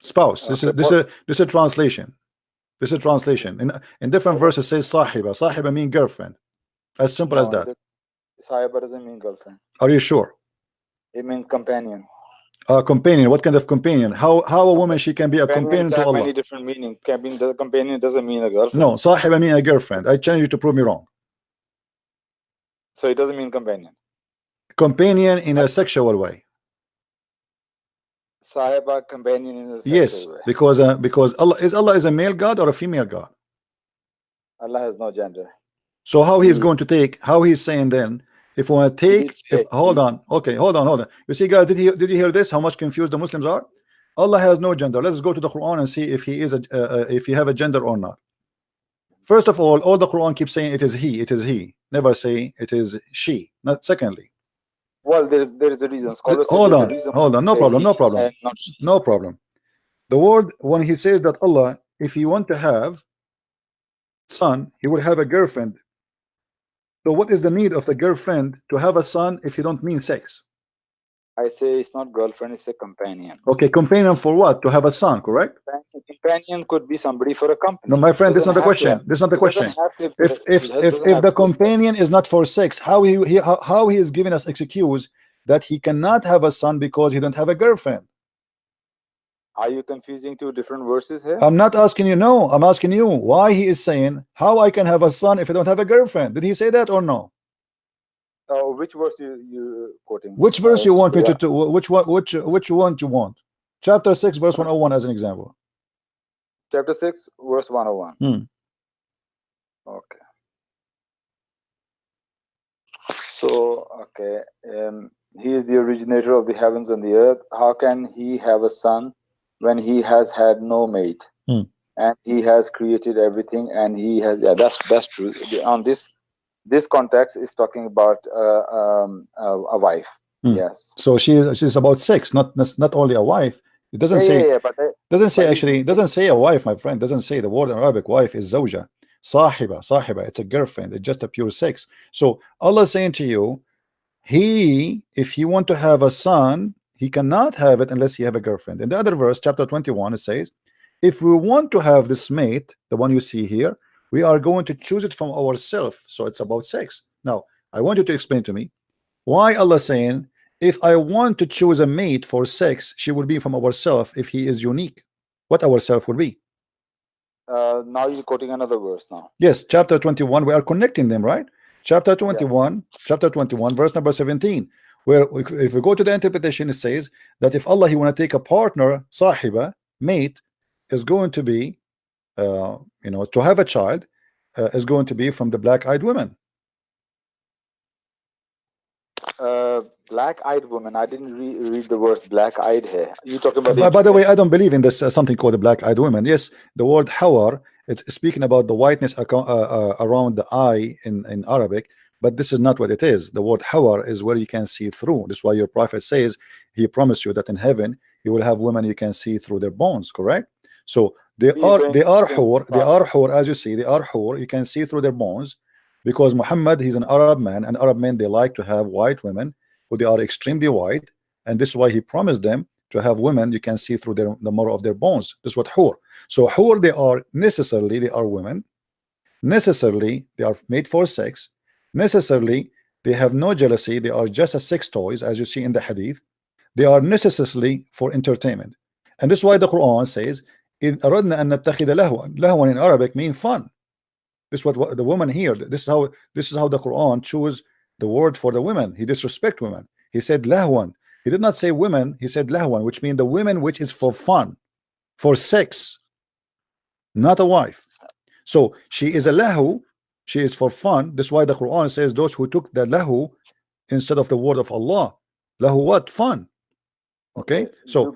spouse. This Okay, is a translation. This is a translation. In different verses says sahiba. Sahiba mean girlfriend. As simple as that. Sahiba doesn't mean girlfriend. Are you sure? It means companion. Companion. What kind of companion? How a woman she can be a companion to have Allah? many different meanings. Companion doesn't mean a girlfriend. No, sahiba mean a girlfriend. I challenge you to prove me wrong. So it doesn't mean companion. Companion in a sexual way. Sahiba, companion in a sexual Yes, way. because Allah is a male God or a female God? Allah has no gender. So how he's going to take? How he's saying then? If we want to take, hold on. Okay, hold on. You see, guys, did you hear this? How much confused the Muslims are? Allah has no gender. Let's go to the Quran and see if he is if he have a gender or not. First of all the Quran keeps saying it is he. It is he. Never say it is she. Not secondly. Well, there is a reason. Hold on. No problem. The word when he says that Allah, if he want to have son, he will have a girlfriend. So what is the need of the girlfriend to have a son if you don't mean sex? I say it's not girlfriend, it's a companion. Okay, companion for what? To have a son, correct? Companion could be somebody for a company. No, my friend, that's not the question. That's not the question. If the companion is not for sex, how he is giving us excuse that he cannot have a son because he don't have a girlfriend? Are you confusing two different verses here? I'm not asking you. No, I'm asking you why he is saying how I can have a son if I don't have a girlfriend. Did he say that or no? Which verse you quoting? Which verse you want me to which one you want? Chapter 6 verse 101 as an example. Chapter 6 verse 101. Okay. So okay, He is the originator of the heavens and the earth. How can he have a son when he has had no mate? And he has created everything, and he has, yeah, that's true. On this context is talking about a wife. Yes. So she's about sex, not only a wife. It doesn't say. But doesn't say actually. It doesn't say a wife, my friend. Doesn't say the word in Arabic. Wife is zawja, sahiba. It's a girlfriend. It's just a pure sex. So Allah is saying to you, if he want to have a son, he cannot have it unless he have a girlfriend. In the other verse, chapter 21, it says, if we want to have this mate, the one you see here, we are going to choose it from ourselves. So it's about sex. Now, I want you to explain to me why Allah saying, if I want to choose a mate for sex, she will be from ourselves if he is unique. What ourself will be? Now you're quoting another verse now. Yes, chapter 21. We are connecting them, right? Chapter 21, verse number 17. Where if we go to the interpretation, it says that if Allah he want to take a partner, sahiba, mate, is going to be, to have a child, is going to be from the black-eyed women. Black-eyed woman. I didn't read the words black-eyed here. You talking about? By the way, I don't believe in this something called a black-eyed woman. Yes, the word hawar, it's speaking about the whiteness around the eye in Arabic, but this is not what it is. The word hawar is where you can see through. That's why your prophet says he promised you that in heaven you will have women you can see through their bones. Correct? So they are hur, as you see, they are hur. You can see through their bones. Because Muhammad, he's an Arab man, and Arab men, they like to have white women who they are extremely white, and this is why he promised them to have women you can see through the marrow of their bones. This is what hur. So hur, they are women, necessarily they are made for sex, necessarily they have no jealousy, they are just a sex toys, as you see in the hadith. They are necessarily for entertainment, and this is why the Quran says, إِذْ أَرَدْنَا أَن نَتَّخِذَ لَهْوًا. Lahwan in Arabic means fun. This is what the woman here. This is how the Quran chose the word for the women. He disrespect women. He said lahwan. He did not say women. He said lahwan, which means the women which is for fun, for sex, not a wife. So she is a lahu. She is for fun. That's why the Quran says those who took the lahu instead of the word of Allah. Lahu what? Fun. Okay. So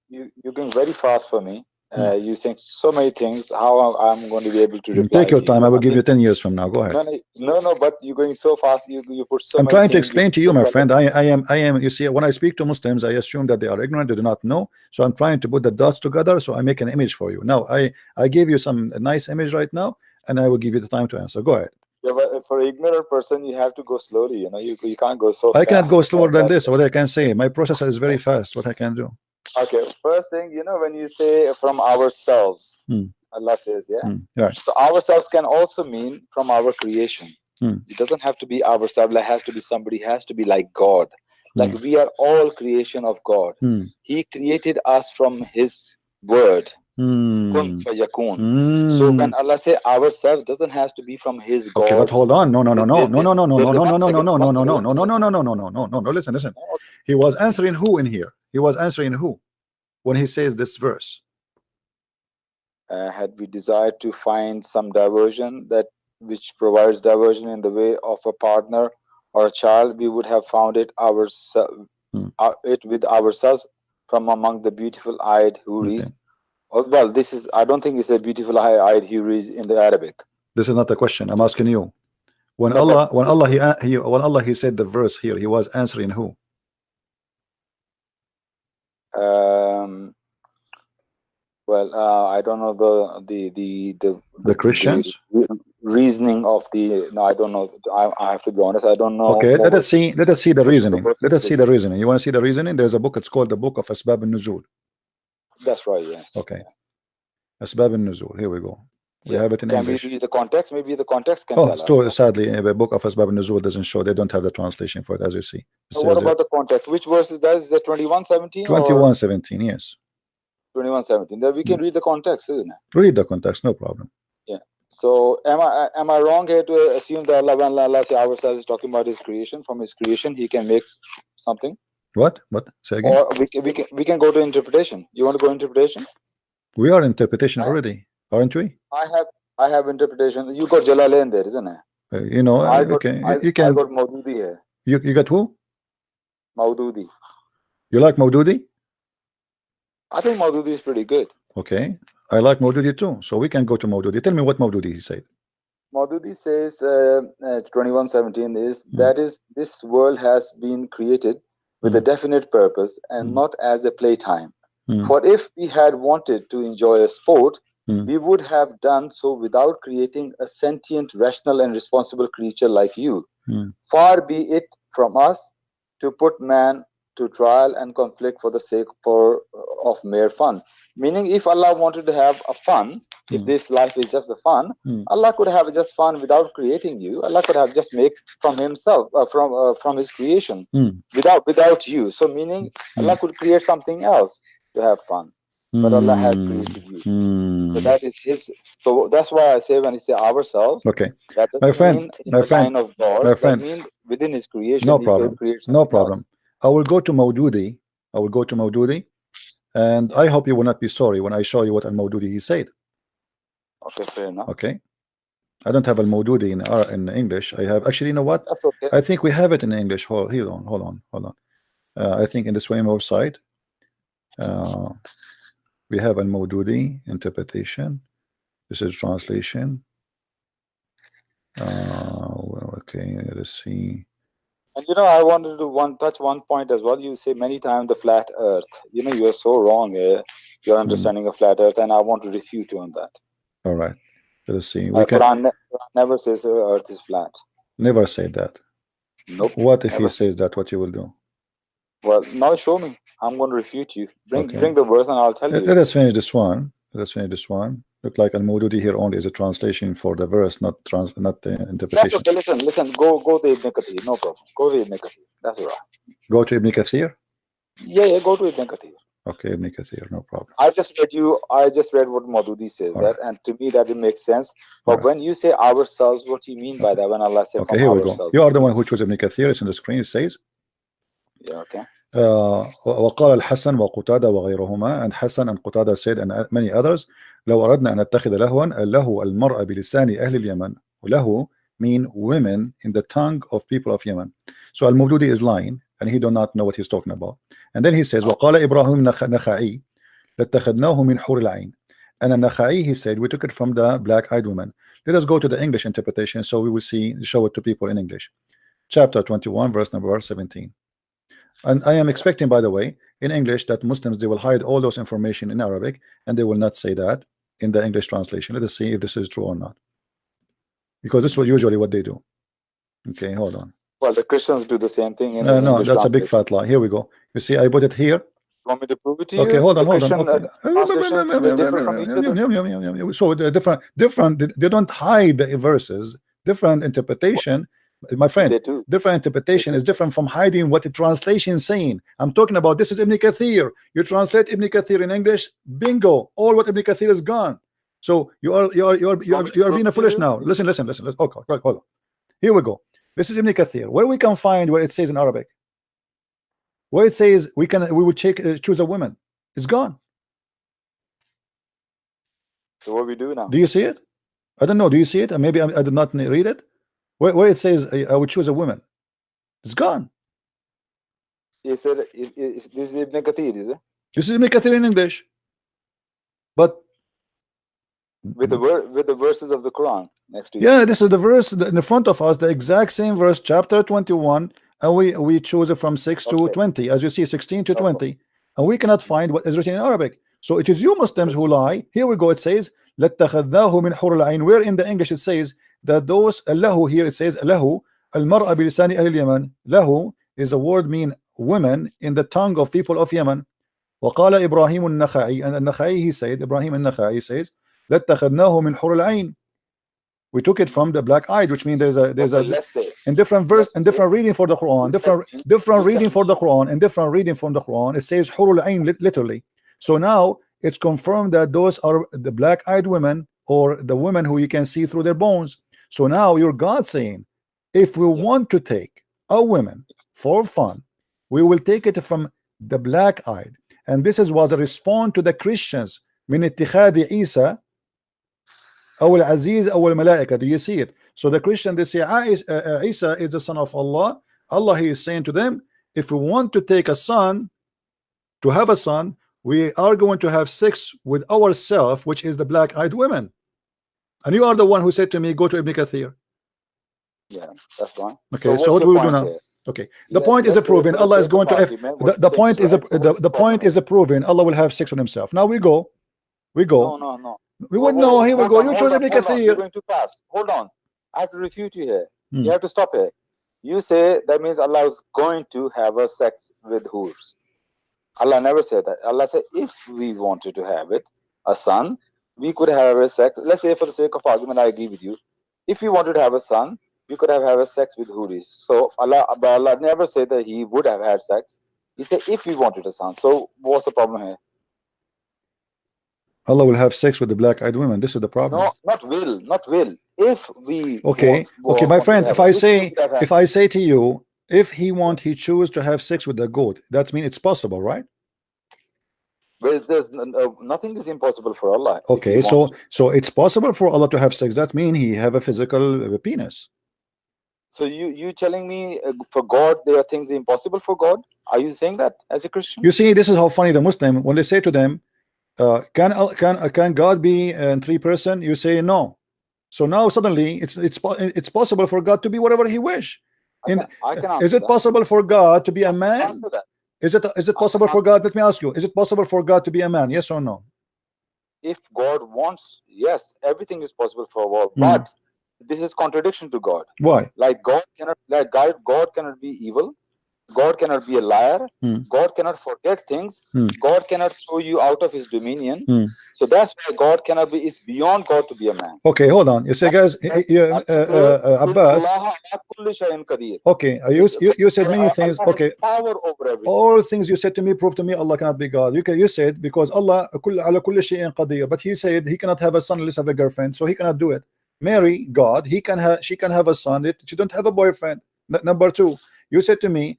you're going very fast for me. You saying so many things. How I'm going to be able to reply? Take your time. I will give you 10 years from now. Go ahead. No. But you're going so fast. You put so. I'm many trying to things. explain to you, my friend. I am. You see, when I speak to Muslims, I assume that they are ignorant. They do not know. So I'm trying to put the dots together. So I make an image for you. Now I gave you some nice image right now, and I will give you the time to answer. Go ahead. Yeah, but for an ignorant person, you have to go slowly. You can't go so. I cannot go slower than this. What I can say, my processor is very fast. What I can do. Okay, first thing, when you say from ourselves, Allah says, right. So ourselves can also mean from our creation. It doesn't have to be ourselves. It has to be somebody, has to be like God. Like we are all creation of God. He created us from His word. Kun fayakun. So when Allah say ourselves, doesn't have to be from His God. Okay, but hold on. No. Listen. He was answering who in here? He was answering who when he says this verse? Had we desired to find some diversion which provides diversion in the way of a partner or a child, we would have found it with ourselves from among the beautiful eyed houris. Okay. Well, I don't think it's a beautiful eyed houris in the Arabic. This is not a question. I'm asking you. When Allah he said the verse here, he was answering who? I don't know the Christians. Reasoning of no, I don't know. I have to be honest. I don't know. Okay, let us see the reasoning. Let us see the reasoning. You want to see the reasoning? There's a book. It's called the Book of Asbab al-Nuzul. That's right. Yes. Okay. Asbab al-Nuzul. Here we go. We have it in English. Maybe the context. Maybe the context can tell us. Sadly, the Book of Asbab al-Nuzul doesn't show. They don't have the translation for it, as you see. So what about the context? Which verse is that? Is that 21:17? 21:17. Yes. 21:17. Then we can read the context, isn't it? Read the context, no problem. Yeah. So am I wrong here to assume that when Allah say ourselves is talking about His creation? From His creation, He can make something. What? Say again. Or we can go to interpretation. You want to go interpretation? We are in interpretation already, aren't we? I have interpretation. You got Jalalain there, isn't it? You can. I got Maududi here. You got who? Maududi. You like Maududi? I think Maududi is pretty good. Okay, I like Maududi too. So we can go to Maududi. Tell me what Maududi he said. Maududi says 21:17 is that is this world has been created with a definite purpose and not as a playtime. For if we had wanted to enjoy a sport, we would have done so without creating a sentient, rational, and responsible creature like you. Far be it from us to put man to trial and conflict for the sake of mere fun. Meaning, if Allah wanted to have a fun, if this life is just a fun, Allah could have just fun without creating you. Allah could have just made from himself, from his creation, without you. So meaning, Allah could create something else to have fun. But Allah has created you. So that is his. So that's why I say when he say ourselves. Okay, that my friend, mean in the line of God. my friend, that means within his creation. No he problem. creates No something problem. else. I will go to Maududi. I will go to Maududi, and I hope you will not be sorry when I show you what Al Maududi he said. Okay, fair enough. Okay, I don't have Al Maududi in English. I have actually. You know what? That's okay. I think we have it in English. Hold on. I think in the Swim website, we have Al Maududi interpretation. This is translation. Well, okay, let's see. And you know, I wanted to touch one point as well. You say many times the flat earth. You know, you are so wrong here. Your understanding of flat earth, and I want to refute you on that. All right, let's see. Quran never says earth is flat. Never say that. Nope. What if never. he says that? What you will do? Well, now show me. I'm going to refute you. Bring the verse and I'll tell you. Let us finish this one. Look like Al Maududi here only is a translation for the verse, not the interpretation. That's okay. Listen. Go to Ibn Kathir. No problem. Go to Ibn Kathir. That's all right. Go to Ibn Kathir. Yeah. Go to Ibn Kathir. Okay, Ibn Kathir, no problem. I just read what Maududi says and to me that it makes sense. But when you say ourselves, what do you mean by that? When Allah says okay, here we go. You are the one who chose Ibn Kathir. It's on the screen. It says. Yeah. Okay. وقال الحسن وقتادة وغيرهما, and Hassan and Qatada said, and many others, لو أردنا أن نتخذ لهوا اللهو المرأة بلسان أهل اليمن. ولهو mean women in the tongue of people of Yemen. So Al Maududi is lying and he do not know what he's talking about. And then he says وقال إبراهيم نخعي لاتخذناه من حور العين. And النخعي, he said, we took it from the black-eyed woman. Let us go to the English interpretation so we will show it to people in English. Chapter 21 verse number 17. And I am expecting, by the way, in English that Muslims, they will hide all those information in Arabic and they will not say that in the English translation. Let us see if this is true or not, because this is usually what they do. Okay, hold on. Well, the Christians do the same thing. No, that's a big fat lie. Here we go. You see, I put it here. You want me to prove it to you? Okay, hold on. Okay. So they're different. They don't hide the verses. Different interpretation. My friend, different interpretation is different from hiding what the translation is saying. I'm talking about this is Ibn Kathir. You translate Ibn Kathir in English, bingo, all what Ibn Kathir is gone. So you are being a foolish now. Listen. Okay, hold on. Here we go. This is Ibn Kathir. Where we can find where it says in Arabic, where it says we will choose a woman, it's gone. So what we do now? Do you see it? I don't know. Do you see it? Maybe I did not read it. Where it says I would choose a woman, it's gone. Is this Ibn Kathir, is it? This is Ibn Kathir in English, but with the verses of the Quran next to you. Yeah, this is the verse in the front of us, the exact same verse, chapter 21, and we choose it from 6 to 20, as you see, 16 to 20, and we cannot find what is written in Arabic. So it is you Muslims who lie. Here we go. It says لَاتَّخَذْنَاهُ مِنْ حُورِ الْعَيْنِ. Where in the English it says that those lahu, here it says lahu al-mar'a bilisani ahli al-Yaman. Lahu is a word mean women in the tongue of people of Yemen. وقال إبراهيم النخعي, and النخعي he said, Ibrahim al-Nakhai says لَاتَّخَذْنَاهُ مِنْ حُورِ الْعَيْنِ. We took it from the black-eyed, which means there's a in different verse and different reading for the Quran, different reading for the Quran, and different reading from the Quran. It says hurul ain literally. So now it's confirmed that those are the black-eyed women, or the women who you can see through their bones. So now your God saying, if we want to take a woman for fun, we will take it from the black-eyed. And this was a response to the Christians. من اتخاذ Isa أو العزيز أو الملائكة. Do you see it? So the Christian, they say Isa is the son of Allah. Allah, he is saying to them, if we want to take a son, to have a son, we are going to have sex with ourselves, which is the black-eyed women. And you are the one who said to me, go to Ibn Kathir. Yeah, that's one. Okay, so what do we do now? Okay, the point is proven. Allah is going to the point is the point is proven. Allah will have sex with himself. Now we go. No. We would know. Here we go. You chose Ibn Kathir. You're going too fast. Hold on. I have to refute you here. You have to stop here. You say that means Allah is going to have a sex with hoods. Allah never said that. Allah said if we wanted to have it, a son, we could have a sex. Let's say for the sake of argument, I agree with you. If we wanted to have a son, we could have a sex with hoods. So Allah never said that he would have had sex. He said if we wanted a son. So what's the problem here? Allah will have sex with the black-eyed women. This is the problem. No, not will. If we okay, my friend, if I say to you, if he choose to have sex with the goat, that means it's possible, right? Well, nothing is impossible for Allah. Okay, so it's possible for Allah to have sex. That means he have a physical penis. So you telling me for God there are things impossible for God? Are you saying that as a Christian? You see, this is how funny the Muslim, when they say to them, can God be in 3 persons? You say no. So now suddenly it's possible for God to be whatever he wish. Is it possible for God to be a man? Is it possible for God? Let me ask you, is it possible for God to be a man? Yes or no? If God wants, yes, everything is possible for God. But this is contradiction to God. Why? Like God cannot be evil. God cannot be a liar. God cannot forget things. God cannot throw you out of his dominion. So that's why God cannot be, it's beyond God to be a man. Okay, hold on. You say, guys, Abbas. Okay, you said many things. Okay, power over everything. All things you said to me prove to me Allah cannot be God. You said because Allah ala kulli shay'in qadir, but he said he cannot have a son unless have a girlfriend, so he cannot do it. Mary, God, she can have a son. She don't have a boyfriend. Number 2, you said to me,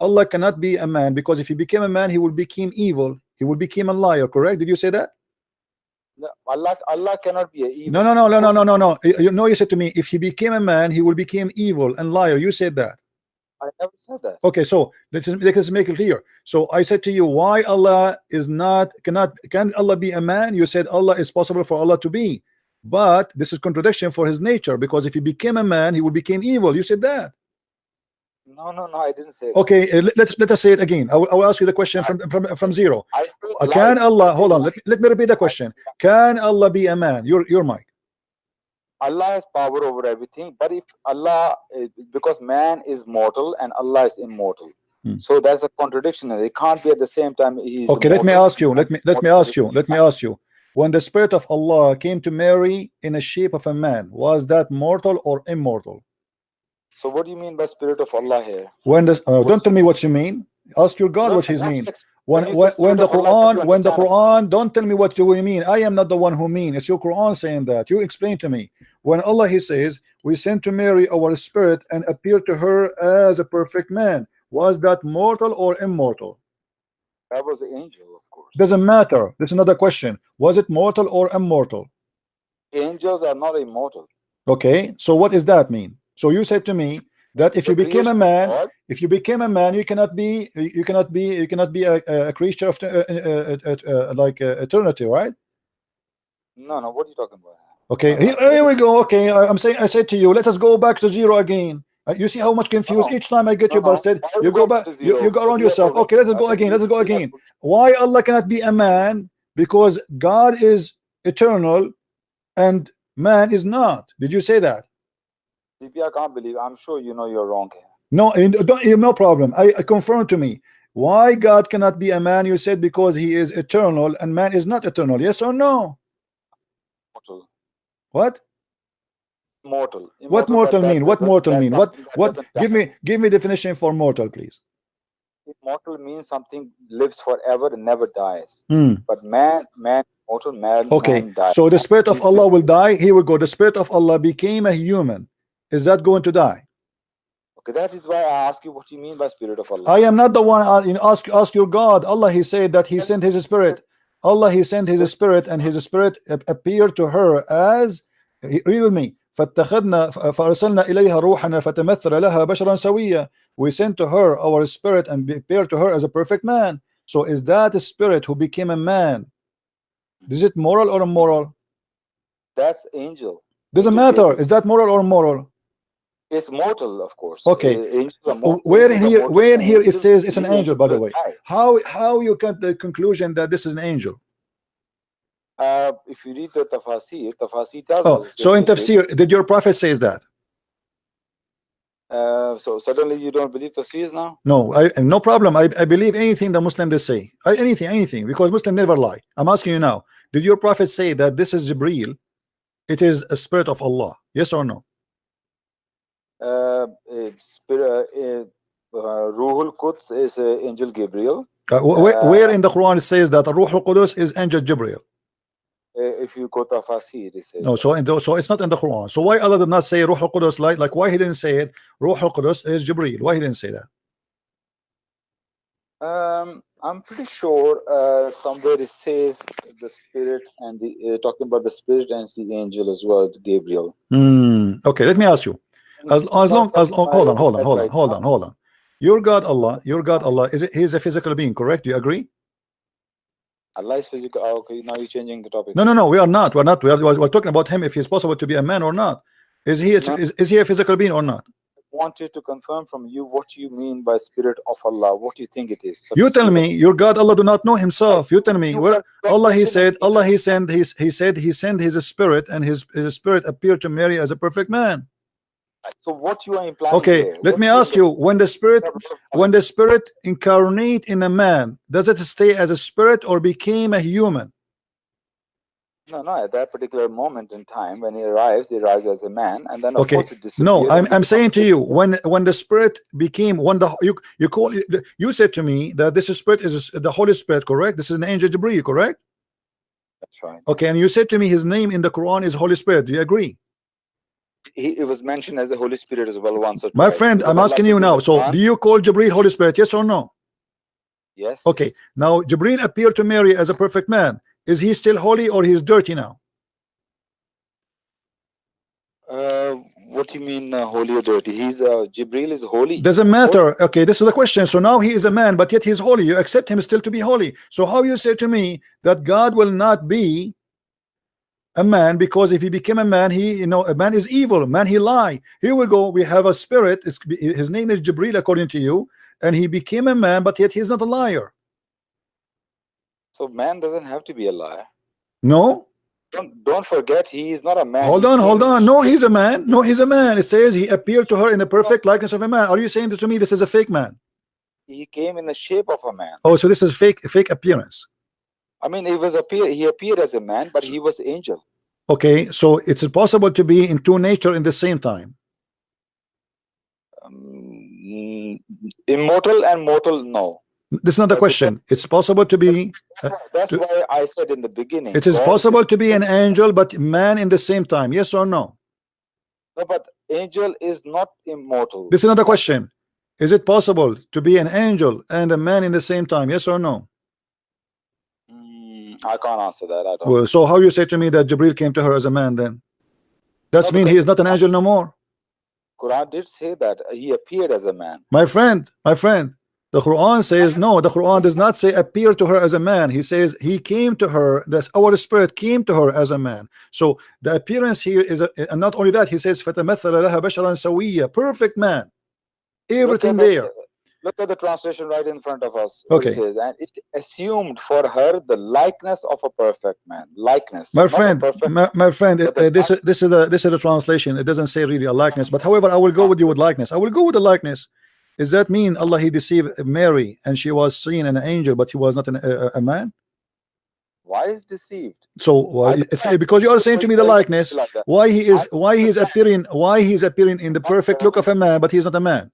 Allah cannot be a man because if he became a man, he will become evil. He will become a liar. Correct? Did you say that? No, Allah cannot be a evil. No. You said to me, if he became a man, he will become evil and liar. You said that. I never said that. Okay, so let's make it clear. So I said to you, why Allah can Allah be a man? You said Allah is possible for Allah to be, but this is contradiction for his nature because if he became a man, he will become evil. You said that. No, I didn't say that. Okay, let us say it again. I will ask you the question from zero. Can Allah, hold on, let me repeat the question. Can Allah be a man? Your mic. Allah has power over everything, but if Allah, because man is mortal and Allah is immortal, so there's a contradiction and they can't be at the same time. Okay, let me ask you. When the spirit of Allah came to Mary in the shape of a man, was that mortal or immortal? So what do you mean by spirit of Allah here? Don't tell me what you mean. Ask your God what He mean. When the Quran, don't tell me what you mean. I am not the one who mean. It's your Quran saying that. You explain to me. When Allah He says, we sent to Mary our spirit and appeared to her as a perfect man. Was that mortal or immortal? That was an angel, of course. Doesn't matter. That's another question. Was it mortal or immortal? Angels are not immortal. Okay, so what does that mean? So you said to me that if you became a man, you cannot be a creature of like eternity, right? No, what are you talking about? Okay, here we go. Okay, I said to you, let us go back to zero again. You see how much confused each time I get you busted. You go back, you go around yourself. Okay, let's go again. Why Allah cannot be a man? Because God is eternal and man is not. Did you say that? I can't believe. I'm sure you know you're wrong here. No, no problem. I confirm to me. Why God cannot be a man? You said because he is eternal and man is not eternal. Yes or no? Mortal. What? Mortal. What mortal mean? What mortal mean? What? Give me definition for mortal, please. Immortal means something lives forever and never dies. But man mortal, man dies. So the spirit of Allah will die. Here we go. The spirit of Allah became a human. Is that going to die? Okay, that is why I ask you what you mean by spirit of Allah. I am not the one. Ask your God. Allah, He said that He sent His spirit. Allah, He sent His spirit, and His spirit appeared to her as. Read with me. فاتخذنا فأرسلنا إليها روحنا فتمثل لها بشرا سويا. We sent to her our spirit and appeared to her as a perfect man. So is that a spirit who became a man? Is it moral or immoral? That's angel. Doesn't Angel matter. Gabriel. Is that moral or immoral? It's mortal, of course. Okay. Where in here it says it's an angel, by the way. How you get the conclusion that this is an angel? If you read the Tafasir tells us. So in Tafsir, did your prophet says that? So suddenly you don't believe Tafsirs now? No, no problem. I believe anything the Muslim they say. Anything, because Muslim never lie. I'm asking you now. Did your prophet say that this is Jibreel? It is a spirit of Allah. Yes or no? Ruhul Quds is angel Gabriel. Where in the Quran it says that Ruhul Qudus is angel Jibreel? If you go to Tafasir, it says. No, so it's not in the Quran. So why Allah did not say Ruhul Qudus like why he didn't say it? Ruhul Qudus is Jibreel. Why he didn't say that? I'm pretty sure somewhere it says the spirit and the talking about the spirit and the angel as well, Gabriel. Okay, let me ask you. As long hold on. Your God Allah he's a physical being, correct? Do you agree? Allah is physical. Okay, now you're changing the topic. No, we are not. We're talking about him, if he's possible to be a man or not. Is he a physical being or not? I wanted to confirm from you what you mean by spirit of Allah. What do you think it is? You tell me. Your God Allah do not know himself. You tell me. Where Allah he sent his spirit, and his spirit appeared to Mary as a perfect man. So what you are implying? Okay, here, let me ask you, when the spirit incarnate in a man, does it stay as a spirit or became a human? No, at that particular moment in time when he arrives as a man, and then of course it disappears. No, I'm saying to you, when the spirit became you said to me that this spirit is the Holy Spirit, correct? This is an angel Jibreel, correct? That's right. Okay, and you said to me his name in the Quran is Holy Spirit. Do you agree? It was mentioned as the Holy Spirit as well once or twice. My friend, I'm asking you now. So do you call Jibreel Holy Spirit? Yes or no? Yes. Okay. Now Jibreel appeared to Mary as a perfect man. Is he still holy or he's dirty now? What do you mean holy or dirty? Jibreel is holy. Doesn't matter. Okay, this is the question. So now he is a man, but yet he's holy. You accept him still to be holy. So how you say to me that God will not be a man, because if he became a man, a man is evil, man he lie. Here we go, we have a spirit, his name is Jibreel according to you, and he became a man, but yet he's not a liar. So man doesn't have to be a liar. No, don't forget, he is not a man. Hold on. No, he's a man. It says he appeared to her in the perfect likeness of a man. Are you saying to me this is a fake man? He came in the shape of a man. Oh, so this is fake appearance. I mean, he appeared as a man, but he was angel. Okay, so it's possible to be in two nature in the same time. Immortal and mortal, no. This is not the question. It's possible to be. That's why I said in the beginning. It is possible to be an angel, but man in the same time. Yes or no? No, but angel is not immortal. This is not the question. Is it possible to be an angel and a man in the same time? Yes or no? I can't answer that. I don't. Well, so how you say to me that Jibreel came to her as a man then? That's mean he is not an angel no more. Quran did say that he appeared as a man. My friend, the Quran says no. The Quran does not say appear to her as a man. He says he came to her. That our spirit came to her as a man. So the appearance here is, and not only that, he says فَتَمَثَّلَ لَهَا بَشَرًا سَوِيًّا, perfect man, everything there. Look at the translation right in front of us. Okay. It says, and it assumed for her the likeness of a perfect man. Likeness. My friend, this is the translation. It doesn't say really a likeness. But however, I will go with you with likeness. I will go with the likeness. Does that mean Allah he deceived Mary and she was seen an angel, but he was not a man? Why is deceived? So it's because you are saying to me the likeness. Why he is appearing in the perfect look of a man, but he is not a man.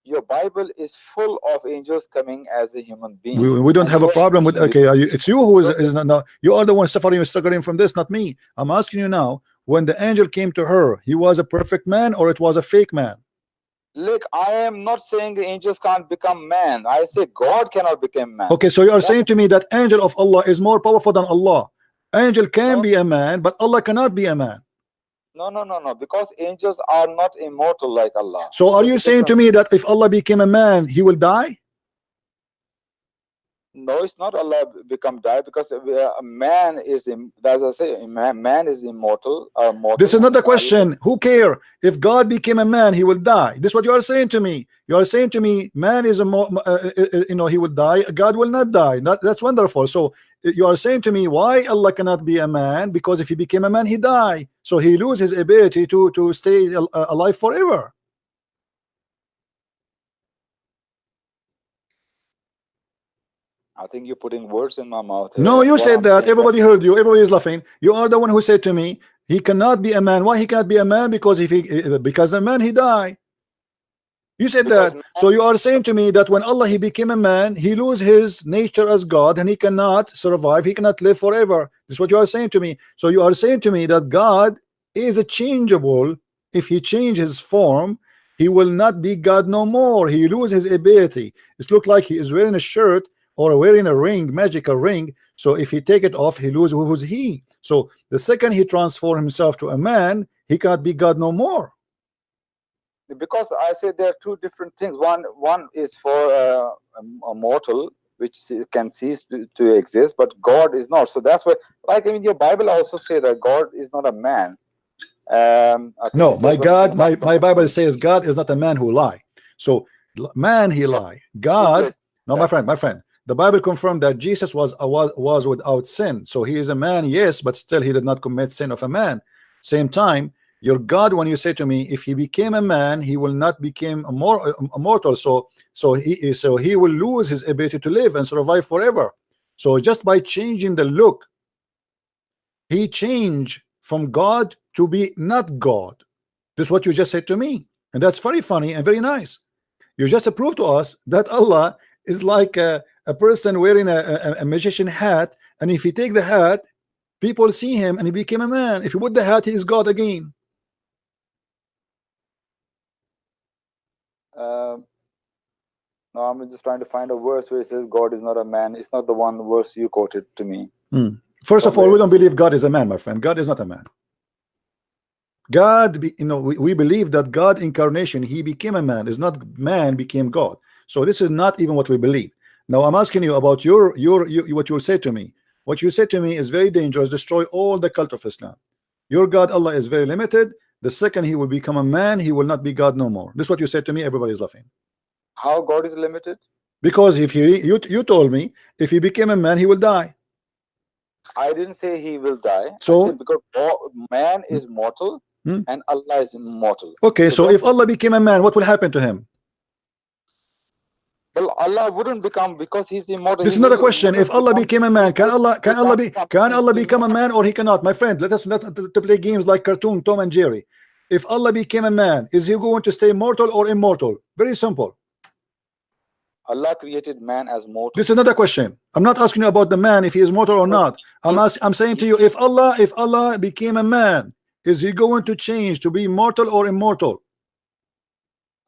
Your Bible is full of angels coming as a human being. We don't have a problem with. Okay, it's you who is not. You are the one suffering, struggling from this, not me. I'm asking you now. When the angel came to her, he was a perfect man, or it was a fake man? Look, I am not saying the angels can't become man. I say God cannot become man. Okay, so you are saying to me that angel of Allah is more powerful than Allah. Angel can be a man, but Allah cannot be a man. No. Because angels are not immortal like Allah. So are you saying to me that if Allah became a man, he will die? No, it's not Allah become die, because a man is, as I say, man is immortal. This is not the question. Who care? If God became a man, he will die. This is what you are saying to me. You are saying to me, man is he will die. God will not die. That's wonderful. So you are saying to me, why Allah cannot be a man? Because if he became a man, he die. So he loses his ability to stay alive forever. I think you're putting words in my mouth. No, you said that. Everybody heard you. Everybody is laughing. You are the one who said to me, he cannot be a man. Why he cannot be a man? Because because the man he died. You said that. So you are saying to me that when Allah he became a man, he lose his nature as God and he cannot survive. He cannot live forever. This is what you are saying to me. So you are saying to me that God is a changeable. If he changes form, he will not be God no more. He lose his ability. It looks like he is wearing a shirt or wearing a ring, magical ring. So if he take it off, he lose who's he. So the second he transform himself to a man, he cannot be God no more. Because I said there are two different things. One is for a mortal, which can cease to exist, but God is not. So that's why, like, I mean, your Bible also say that God is not a man. No, my God, my Bible says God is not a man who lie. So man he lie. God, no, my friend. The Bible confirmed that Jesus was without sin. So he is a man, yes, but still he did not commit sin of a man. Same time, your God, when you say to me, if he became a man, he will not become immortal. So he will lose his ability to live and survive forever. So just by changing the look, he changed from God to be not God. This is what you just said to me, and that's very funny and very nice. You just proved to us that Allah is like a person wearing a magician hat, and if he take the hat, people see him and he became a man. If you put the hat, he is God again. No, I'm just trying to find a verse where it says God is not a man. It's not the one verse you quoted to me. First of all, we don't believe God is a man, my friend. God is not a man. God, we believe that God incarnation, he became a man. Is not man became God. So this is not even what we believe. Now I'm asking you about what you said to me. What you said to me is very dangerous. Destroy all the cult of Islam. Your God Allah is very limited. The second he will become a man, he will not be God no more. This is what you said to me. Everybody is laughing. How God is limited? Because if you told me if he became a man, he will die. I didn't say he will die. So I said because man is mortal and Allah is immortal. Okay, so if Allah became a man, what will happen to him? Well, Allah wouldn't become, because he's immortal. This is not a question. If Allah became a man, can Allah become a man, or he cannot? My friend, let us not to play games like cartoon Tom and Jerry. If Allah became a man, is he going to stay mortal or immortal? Very simple. Allah created man as mortal. This is another question. I'm not asking you about the man if he is mortal or not. I'm saying to you, if Allah became a man, is he going to change to be mortal or immortal?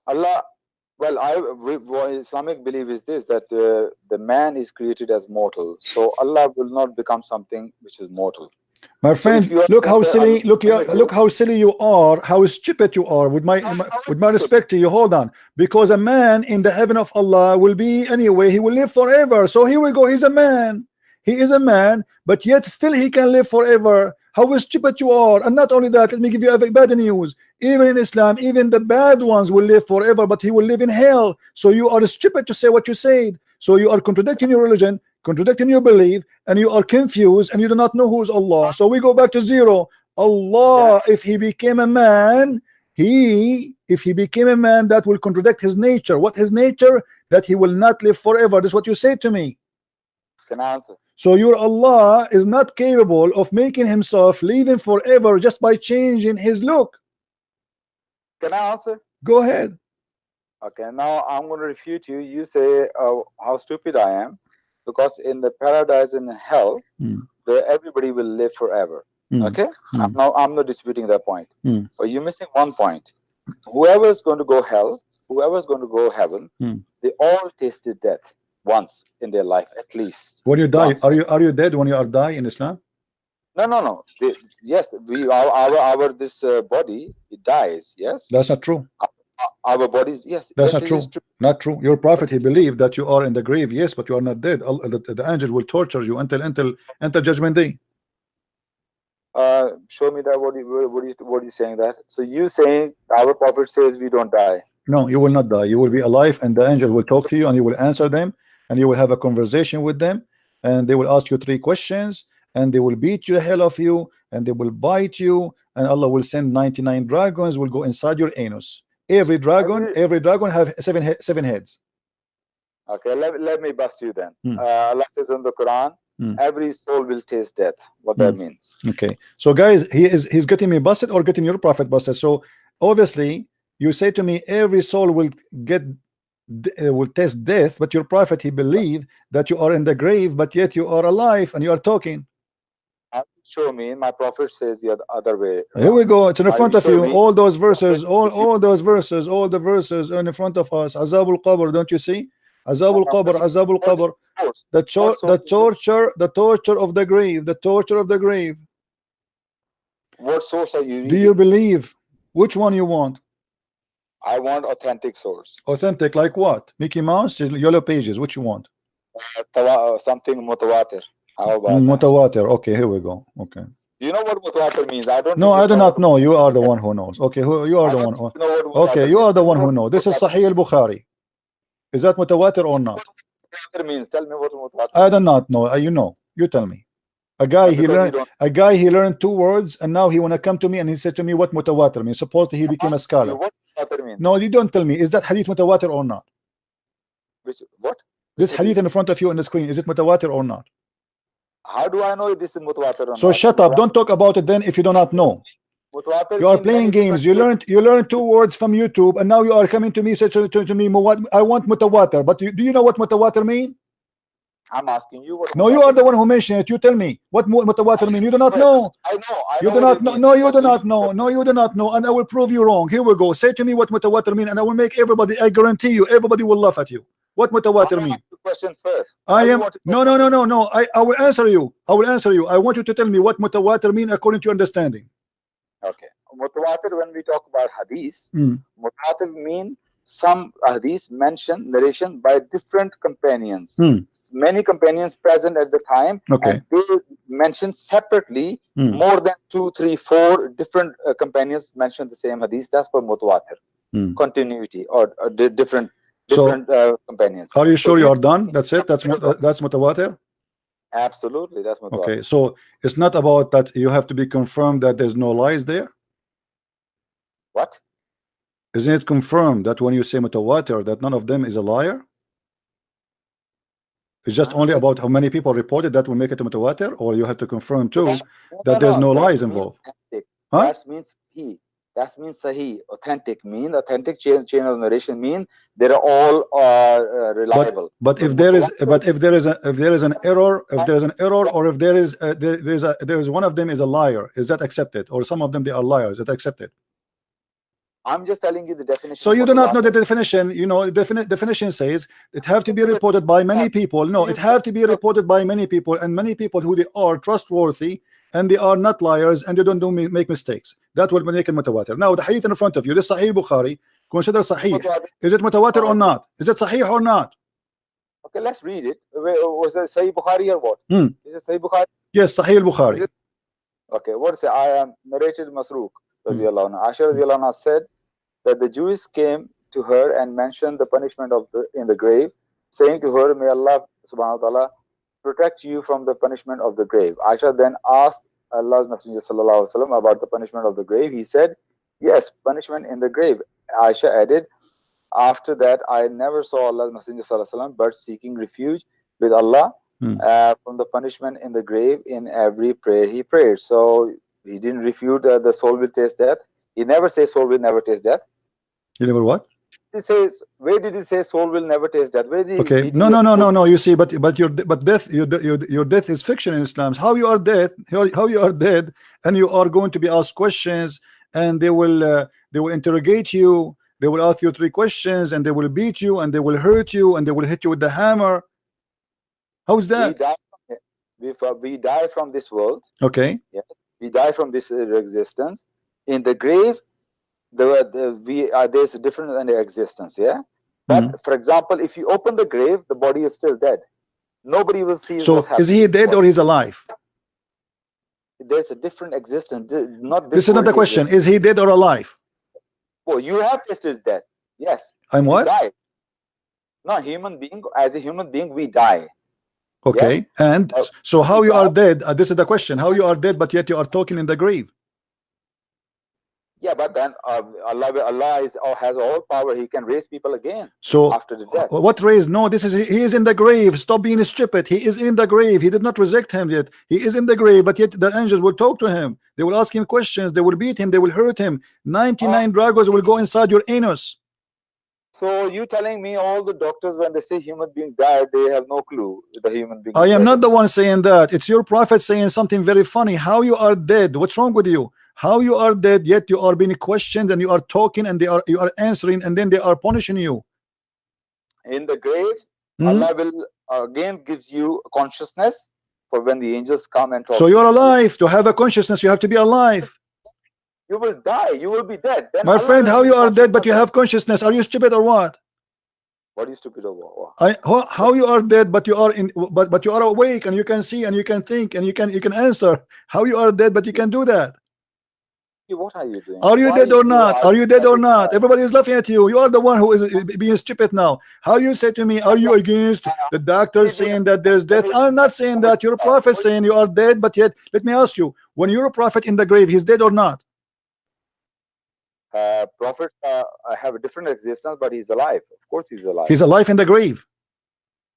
Allah, well, Islamic belief is this, that the man is created as mortal. So Allah will not become something which is mortal. My friend, look how silly, look how silly you are, how stupid you are. With my respect to you, hold on. Because a man in the heaven of Allah will be anyway, he will live forever. So here we go, he's a man. He is a man, but yet still he can live forever. How stupid you are. And not only that, let me give you a bad news. Even in Islam, even the bad ones will live forever, but he will live in hell. So you are stupid to say what you said. So you are contradicting your religion, contradicting your belief, and you are confused, and you do not know who is Allah. So we go back to zero. Allah, if he became a man, if he became a man, that will contradict his nature. What his nature? That he will not live forever. This is what you say to me. Can I answer? So your Allah is not capable of making himself living forever just by changing his look. Can I answer? Go ahead. Okay, now I'm going to refute you. You say how stupid I am, because in the paradise and hell, everybody will live forever. Okay, now I'm not disputing that point, but you're missing one point. Whoever is going to go hell, whoever is going to go heaven, they all tasted death once in their life, at least. When you die, are you dead when you are die in Islam? No. Yes, our this body, it dies. Yes, That's not true. our bodies. Yes, That's yes, not it true. is true. Not true. Your prophet, he believed that you are in the grave, yes, but you are not dead. The angel will torture you until judgment day. Show me that. What are you saying that? So you saying our prophet says we don't die? No, you will not die. You will be alive, and the angel will talk to you, and you will answer them, and you will have a conversation with them, and they will ask you 3 questions, and they will beat you the hell of you, and they will bite you, and Allah will send 99 dragons will go inside your anus. Every dragon have seven heads. Okay, let me bust you then. Allah says in the Quran, every soul will taste death. What that means? Okay, so guys, he's getting me busted or getting your prophet busted. So obviously you say to me every soul will taste death, but your prophet, he believed that you are in the grave, but yet you are alive and you are talking. Show me. My prophet says the other way around. Here we go. It's in front of you. Me. All those verses, all those verses, all the verses are in front of us. Azabul Qabr, don't you see? Azabul Qabr, Azabul Qabr. The torture of the grave, the torture of the grave. What source are you reading? Do you believe? Which one you want? I want authentic source. Authentic, like what? Mickey Mouse, Yellow Pages. Which you want? Something mutawatir. How about mutawatir? Okay, here we go. Okay. Do you know what mutawatir means? I don't. No, I do not know. You are the one who knows. Okay, you are the one. Okay, you are the one who knows. This is Sahih al-Bukhari. Is that mutawatir or not? Mutawatir means. Tell me what mutawatir. I do not know. You know. You tell me. A guy he learned 2 words, and now he wanna come to me and he said to me what mutawatir means. Supposedly he became a scholar. What mutawatir means? No, you don't tell me. Is that hadith mutawatir or not? What? This hadith in front of you on the screen, is it mutawatir or not? How do I know if this is mutawatir or not? So shut up. Don't talk about it then if you do not know. You are playing games. You learned 2 words from YouTube, and now you are coming to me say to me I want mutawatir. But do you know what mutawatir mean? I'm asking you what. No, you are the one who mentioned it. You tell me what mutawatir mean. You do not know. I know. You do not know. No, you do not know. No, you do not know. And I will prove you wrong. Here we go. Say to me what mutawatir mean, and I will make everybody. I guarantee you, everybody will laugh at you. What mutawatir mean? The question first. I will answer you. I will answer you. I want you to tell me what mutawatir mean according to your understanding. Okay. Mutawatir, when we talk about hadith, mutawatir mean some hadith mention narration by different companions. Many companions present at the time. Okay. And they mention separately more than 2, 3, 4 different companions mention the same hadith. That's for mutawatir. Continuity or different companions. Are you sure you are done? That's it? That's mutawatir? Absolutely, that's mutawatir. Okay, so it's not about that you have to be confirmed that there's no lies there? What? Isn't it confirmed that when you say mutawatir that none of them is a liar? It's just only about how many people reported that will make it a mutawatir, or you have to confirm too that there's no lies involved? Huh? That means that means sahih, authentic. Mean authentic chain of narration mean they're all reliable. But if there is an error, or if there is one of them is a liar, is that accepted? Or some of them they are liars, is that accepted? I'm just telling you the definition. So you do not know the definition. You know, definition says it have to be reported by many people. No, it have to be reported by many people, and many people who they are trustworthy and they are not liars and they don't make mistakes. That will make it mutawatir. Now the hadith in front of you, this Sahih Bukhari, consider Sahih. Is it mutawatir or not? Is it Sahih or not? Okay, let's read it. Was it Sahih Bukhari or what? Is it Sahih Bukhari? Yes, Sahih Bukhari. Okay, what is it? I am narrated Masruq radiyallahu anhu. Aisha radiyallahu anha said that the Jews came to her and mentioned the punishment in the grave, saying to her, may Allah subhanahu wa ta'ala protect you from the punishment of the grave. Aisha then asked Allah's Messenger sallallahu alaihi wasallam about the punishment of the grave. He said, yes, punishment in the grave. Aisha added, after that I never saw Allah's Messenger sallallahu alaihi wasallam but seeking refuge with Allah from the punishment in the grave in every prayer he prayed. So he didn't refute the soul will taste death. He never says soul will never taste death. You never what? He says, where did he say soul will never taste death? Where did okay, no. You see, but death, your death is fiction in Islam. How you are dead? How you are dead, and you are going to be asked questions, and they will interrogate you. They will ask you 3 questions, and they will beat you, and they will hurt you, and they will hit you with the hammer. How's that? we die from this world. Okay. Yeah, we die from this existence. In the grave, there's a difference in the existence. Yeah, but for example, if you open the grave, the body is still dead. Nobody will see. So what's is he happening. dead or he's alive? There's a different existence. Not This is not the worldly question. existence. Is he dead or alive? Oh, you have tasted death. Yes. I'm You what? die. No, human being. As a human being, we die. Okay. Yeah? And so how you are dead? This is the question. How you are dead, but yet you are talking in the grave? Yeah, but then Allah has all power. He can raise people again. So after the death. What raised? No, he is in the grave. Stop being stupid. He is in the grave. He did not resurrect him yet. He is in the grave, but yet the angels will talk to him. They will ask him questions. They will beat him. They will hurt him. 99 dragons will go inside your anus. So you telling me all the doctors, when they say human being died, they have no clue the human being. I am not the one saying that. It's your prophet saying something very funny. How you are dead? What's wrong with you? How you are dead, yet you are being questioned and you are talking and you are answering, and then they are punishing you. In the grave, Allah will again gives you consciousness for when the angels come and talk. So you are alive. To have a consciousness, you have to be alive. You will die. You will be dead. Then My Allah friend, will how give you are dead but you consciousness. have consciousness? Are you stupid or what? What is stupid or what? How you are dead but you are in but you are awake and you can see and you can think and you can answer? How you are dead but you can do that? What are you doing? Are you Why dead or not? are Are you dead or not? time? Everybody is laughing at you. You are the one who is being stupid now. How you say to me, are you against the doctor saying that there's death? I'm not saying that. You're a prophet saying you are dead, but yet let me ask you, when you're a prophet in the grave, he's dead or not? Prophets have a different existence, but he's alive. Of course he's alive. He's alive in the grave.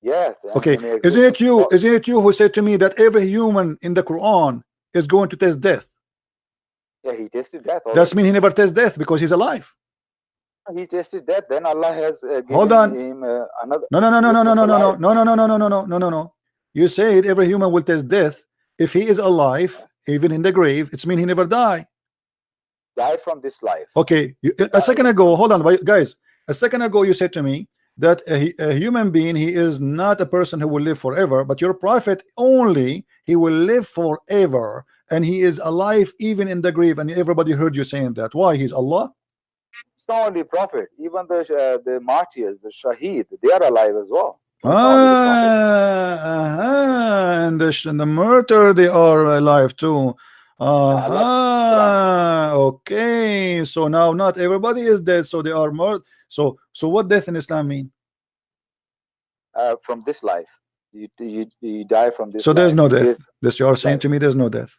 Yes. Okay. in the Isn't it you? existence- Isn't it you who said to me that every human in the Quran is going to taste death? Yeah, he tasted death. That means he never tastes death because he's alive. He tasted death. Then Allah has given Hold on. him another. No. You said every human will taste death. If he is alive, even in the grave, it's mean he never die. Died from this life. Okay. A second ago, hold on, guys. A second ago, you said to me that a human being, he is not a person who will live forever, but your prophet only, he will live forever, and he is alive even in the grave. And everybody heard you saying that. Why? He's Allah. It's not only prophet, even the martyrs, the shaheed, they are alive as well. And the murder, they are alive too. Okay, so now not everybody is dead, so they are murdered. So what death in Islam mean? From this life, you die from this. So there's life. no death. This you are saying to me, there's no death.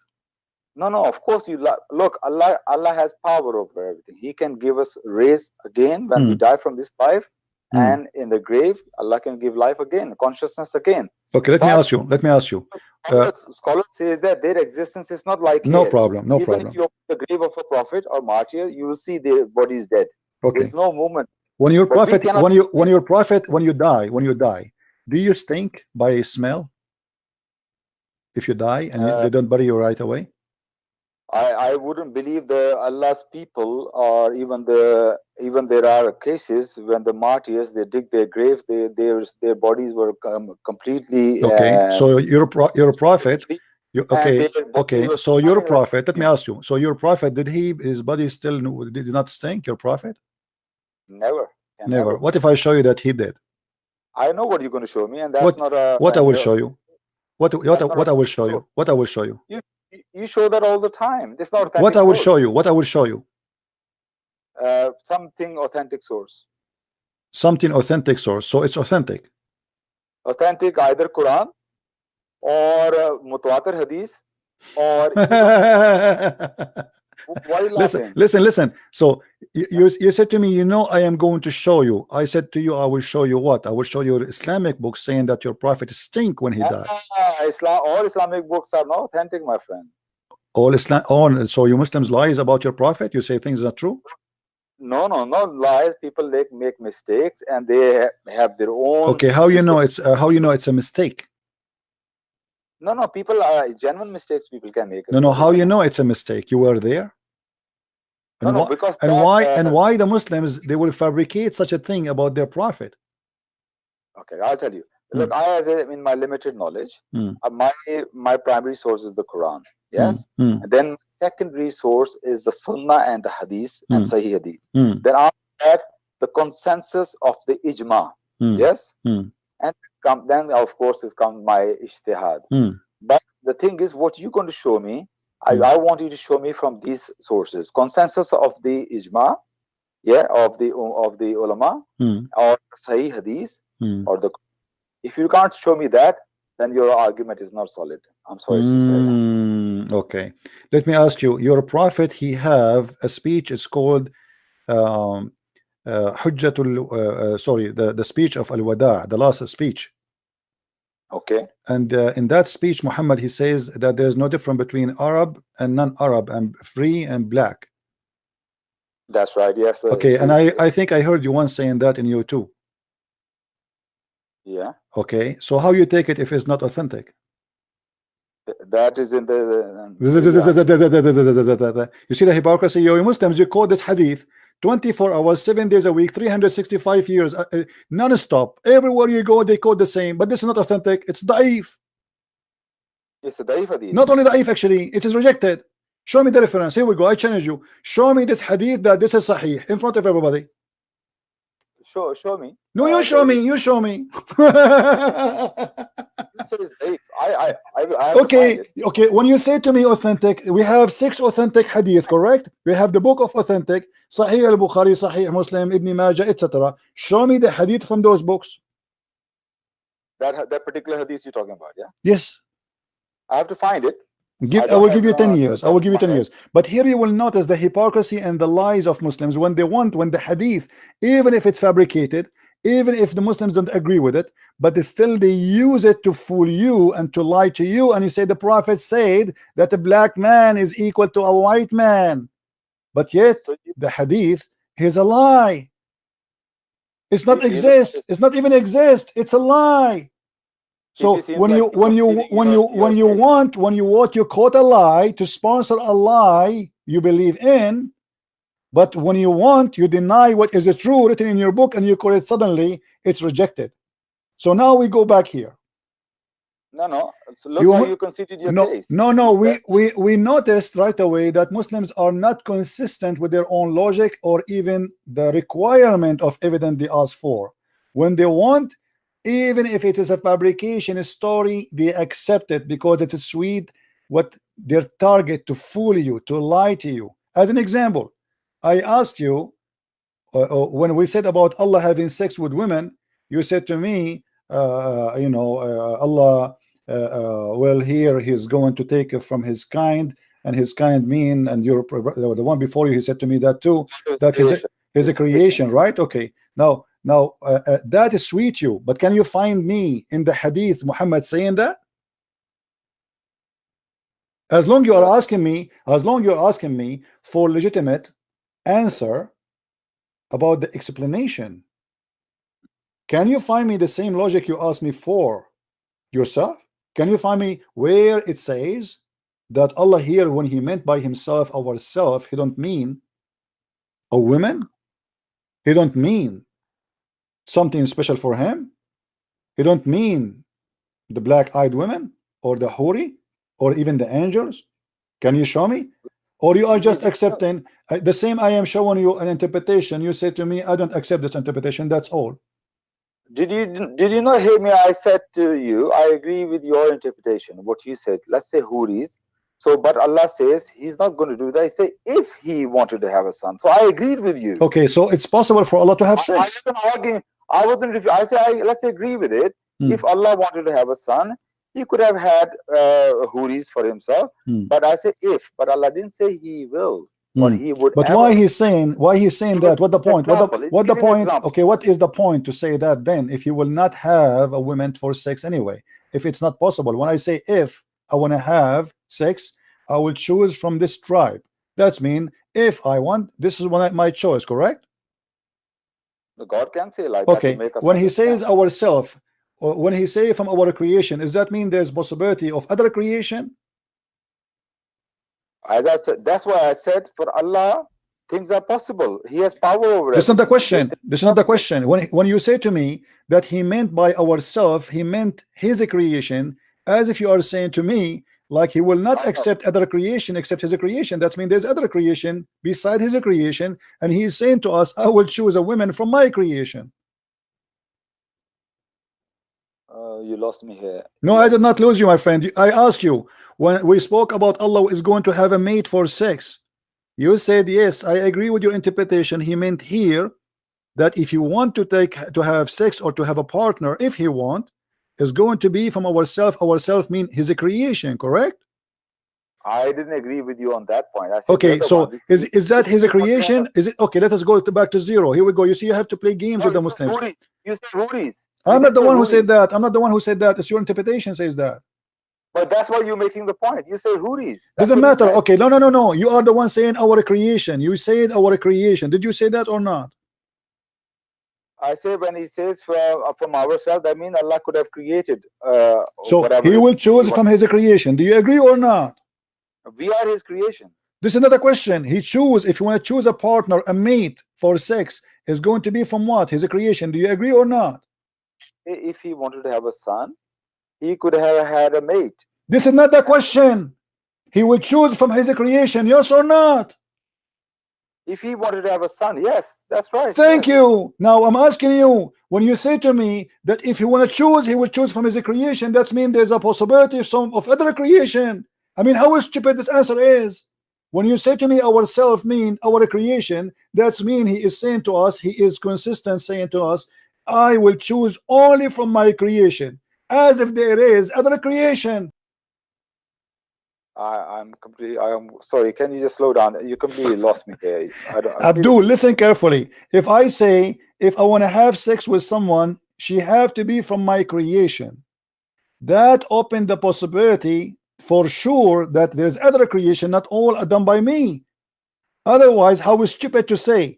No, of course you look. Allah has power over everything. He can give us raise again when we die from this life, and in the grave, Allah can give life again, consciousness again. Okay, let me ask you. Scholars say that their existence is not like No here. problem. Even if you open the grave of a prophet or martyr, you will see their body is dead. Okay. There's no movement. When your But we prophet, cannot when you die, do you stink by smell? If you die and they don't bury you right away? I wouldn't believe the Allah's people, or even there are cases when the martyrs, they dig their graves, their bodies were completely okay. So you're a prophet. Okay. So you're a prophet. Let me ask you. So your prophet, his body still did not stink? Your prophet? Never. Never. What if I show you that he did? I know what you're going to show me, and that's not a. What I will show you? What I will show you? What I will show you? You show that all the time. It's not authentic. What I will show you? What I will show you? Something authentic source. Something authentic source. So it's authentic. Authentic, either Quran or Mutawatir Hadith or. Why are you laughing? Listen. So you said to me, I am going to show you. I said to you, I will show you what? I will show you Islamic books saying that your prophet stink when he died. All Islamic books are not authentic, my friend. So you Muslims lies about your prophet? You say things are true? No, not lies. People make mistakes, and they have their own. Okay, how you know it's a mistake? No, people are genuine mistakes. People can make. No, how you know it's a mistake? You were there. Because why the Muslims, they will fabricate such a thing about their prophet? Okay, I'll tell you. Look, I, as in my limited knowledge, my primary source is the Quran. Yes. And then secondary source is the Sunnah and the Hadith and Sahih Hadith. Then after that, the consensus of the Ijma. Yes. And then of course is come my Ijtihad. But the thing is, what you're going to show me, I want you to show me from these sources: consensus of the Ijma, of the ulama, or Sahih Hadith, or the. If you can't show me that, then your argument is not solid. I'm sorry to say that. Okay, let me ask you. Your prophet, he have a speech. It's called Hujjatul. Sorry, the speech of Al Wada, the last speech. Okay. And in that speech, Muhammad, he says that there is no difference between Arab and non-Arab, and free and black. That's right. Yes. Okay, and I think I heard you once saying that in you too. Yeah. Okay, so how you take it if it's not authentic? That is in the. You see the hypocrisy? You Muslims, you quote this hadith 24 hours, 7 days a week, 365 years, non-stop. Everywhere you go, they quote the same. But this is not authentic. It's da'if. It's a da'if hadith. Not only da'if, actually, it is rejected. Show me the reference. Here we go. I challenge you. Show me this hadith that this is sahih in front of everybody. Show me. No, you show me. You show me. Okay. When you say to me authentic, we have 6 authentic hadith, correct? We have the book of authentic, Sahih al-Bukhari, Sahih Muslim, Ibn Majah, etc. Show me the hadith from those books. That particular hadith you're talking about, yeah? Yes. I have to find it. I will give you 10 years. I will give you 10 years. But here you will notice the hypocrisy and the lies of Muslims when the hadith, even if it's fabricated, even if the Muslims don't agree with it, but they use it to fool you and to lie to you. And you say the Prophet said that a black man is equal to a white man, but yet the hadith is a lie. It's not exist. It's not even exist. It's a lie. So when you quote a lie to sponsor a lie you believe in, but when you deny what is true written in your book and you quote it suddenly, it's rejected. So now we go back here. No. So look how you conceded your case. No. We noticed right away that Muslims are not consistent with their own logic or even the requirement of evidence they ask for. When they want, even if it is a fabrication story, they accept it because it is sweet. What their target to fool you, to lie to you. As an example, I asked you when we said about Allah having sex with women, you said to me, Allah, well, here he's going to take from his kind, and his kind mean, and you're the one before you, he said to me that too, that he's a creation, right? Okay, now that is sweet you, but can you find me in the hadith Muhammad saying that? As long you're asking me for legitimate answer about the explanation, can you find me the same logic you asked me for yourself? Can you find me where it says that Allah here, when he meant by himself ourself, he don't mean a woman, he don't mean something special for him, he don't mean the black-eyed women or the huri or even the angels? Can you show me? Or you are just accepting the same? I am showing you an interpretation, you say to me I don't accept this interpretation, that's all. Did you not hear me? I said to you, I agree with your interpretation, what you said. Let's say huris. So, but Allah says he's not going to do that. He said if he wanted to have a son. So I agreed with you. Okay, so it's possible for Allah to have sex. I wasn't arguing. I said let's agree with it. If Allah wanted to have a son, he could have had huris for himself. But I say if. But Allah didn't say he will. Or he would. But why he's saying that? What the point? What the point? Okay, what is the point to say that then? If you will not have a woman for sex anyway, if it's not possible. When I say if I want to have sex, I will choose from this tribe. That's mean if I want, this is my choice, correct? The God can say like okay. That to make us when he says ourself, or when he say from our creation, does that mean there's possibility of other creation? As I said, that's why I said for Allah things are possible. He has power over This is not the everything. question. This is not the question. When you say to me that he meant by ourself, he meant his creation, as if you are saying to me like he will not accept other creation except his creation. That means there's other creation beside his creation, and he is saying to us, I will choose a woman from my creation. You lost me here. No, I did not lose you, my friend. I asked you when we spoke about Allah is going to have a mate for sex. You said yes. I agree with your interpretation. He meant here that if you want to have sex or to have a partner, if he want, is going to be from ourself. Ourself mean his creation, correct? I didn't agree with you on that point. I said Okay, so is that his creation? Is it okay? Let us go back to zero. Here we go. You see, you have to play games with the Muslims. You said Houris. I'm not the one who said that. I'm not the one who said that. It's your interpretation says that. But that's why you're making the point. You say Houris. Doesn't matter. Okay, no. You are the one saying our creation. You said our creation. Did you say that or not? I say when he says from ourselves, that means Allah could have created. So he will choose from his creation. Do you agree or not? We are his creation. This is another question. He choose, if you want to choose a partner, a mate for sex, is going to be from what? His creation. Do you agree or not? If he wanted to have a son, he could have had a mate. This is not the question. He will choose from his creation, yes or not? If he wanted to have a son, yes, that's right. Thank you. Now I'm asking you, when you say to me that if he want to choose, he will choose from his creation, that means there's a possibility of other creation. I mean, how stupid this answer is. When you say to me ourself mean our creation, that's mean he is saying to us, he is consistent saying to us, I will choose only from my creation, as if there is other creation. I'm sorry, can you just slow down? You completely lost me there. Abdul, listen carefully. If I say, if I want to have sex with someone, she have to be from my creation, that opened the possibility for sure that there's other creation, not all are done by me. Otherwise, how is stupid to say,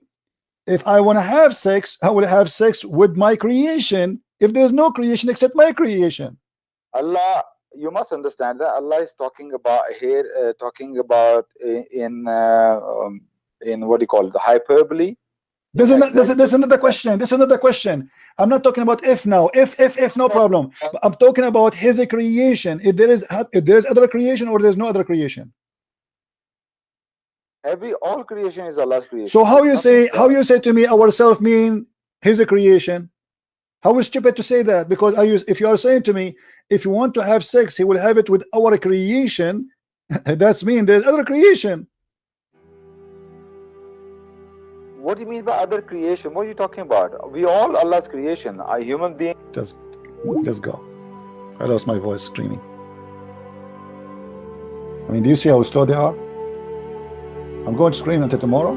if I want to have sex, I will have sex with my creation if there's no creation except my creation. Allah, you must understand that Allah is talking about here, in what do you call it, the hyperbole. This is another question. This is another question. I'm not talking about if now. If no problem. I'm talking about his creation. If there is other creation or there's no other creation. All creation is Allah's creation. So how you say to me ourself mean his creation? How is stupid to say that? Because if you are saying to me, if you want to have sex, he will have it with our creation, that's mean there's other creation. What do you mean by other creation? What are you talking about? We all Allah's creation. Are human beings. Let's go. I lost my voice screaming. I mean, do you see how slow they are? I'm going to scream until tomorrow.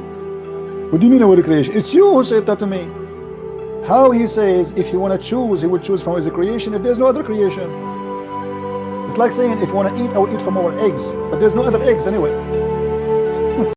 What do you mean our creation? It's you who said that to me. How he says if you want to choose, he will choose from his creation if there's no other creation. It's like saying if you want to eat, I will eat from our eggs, but there's no other eggs anyway.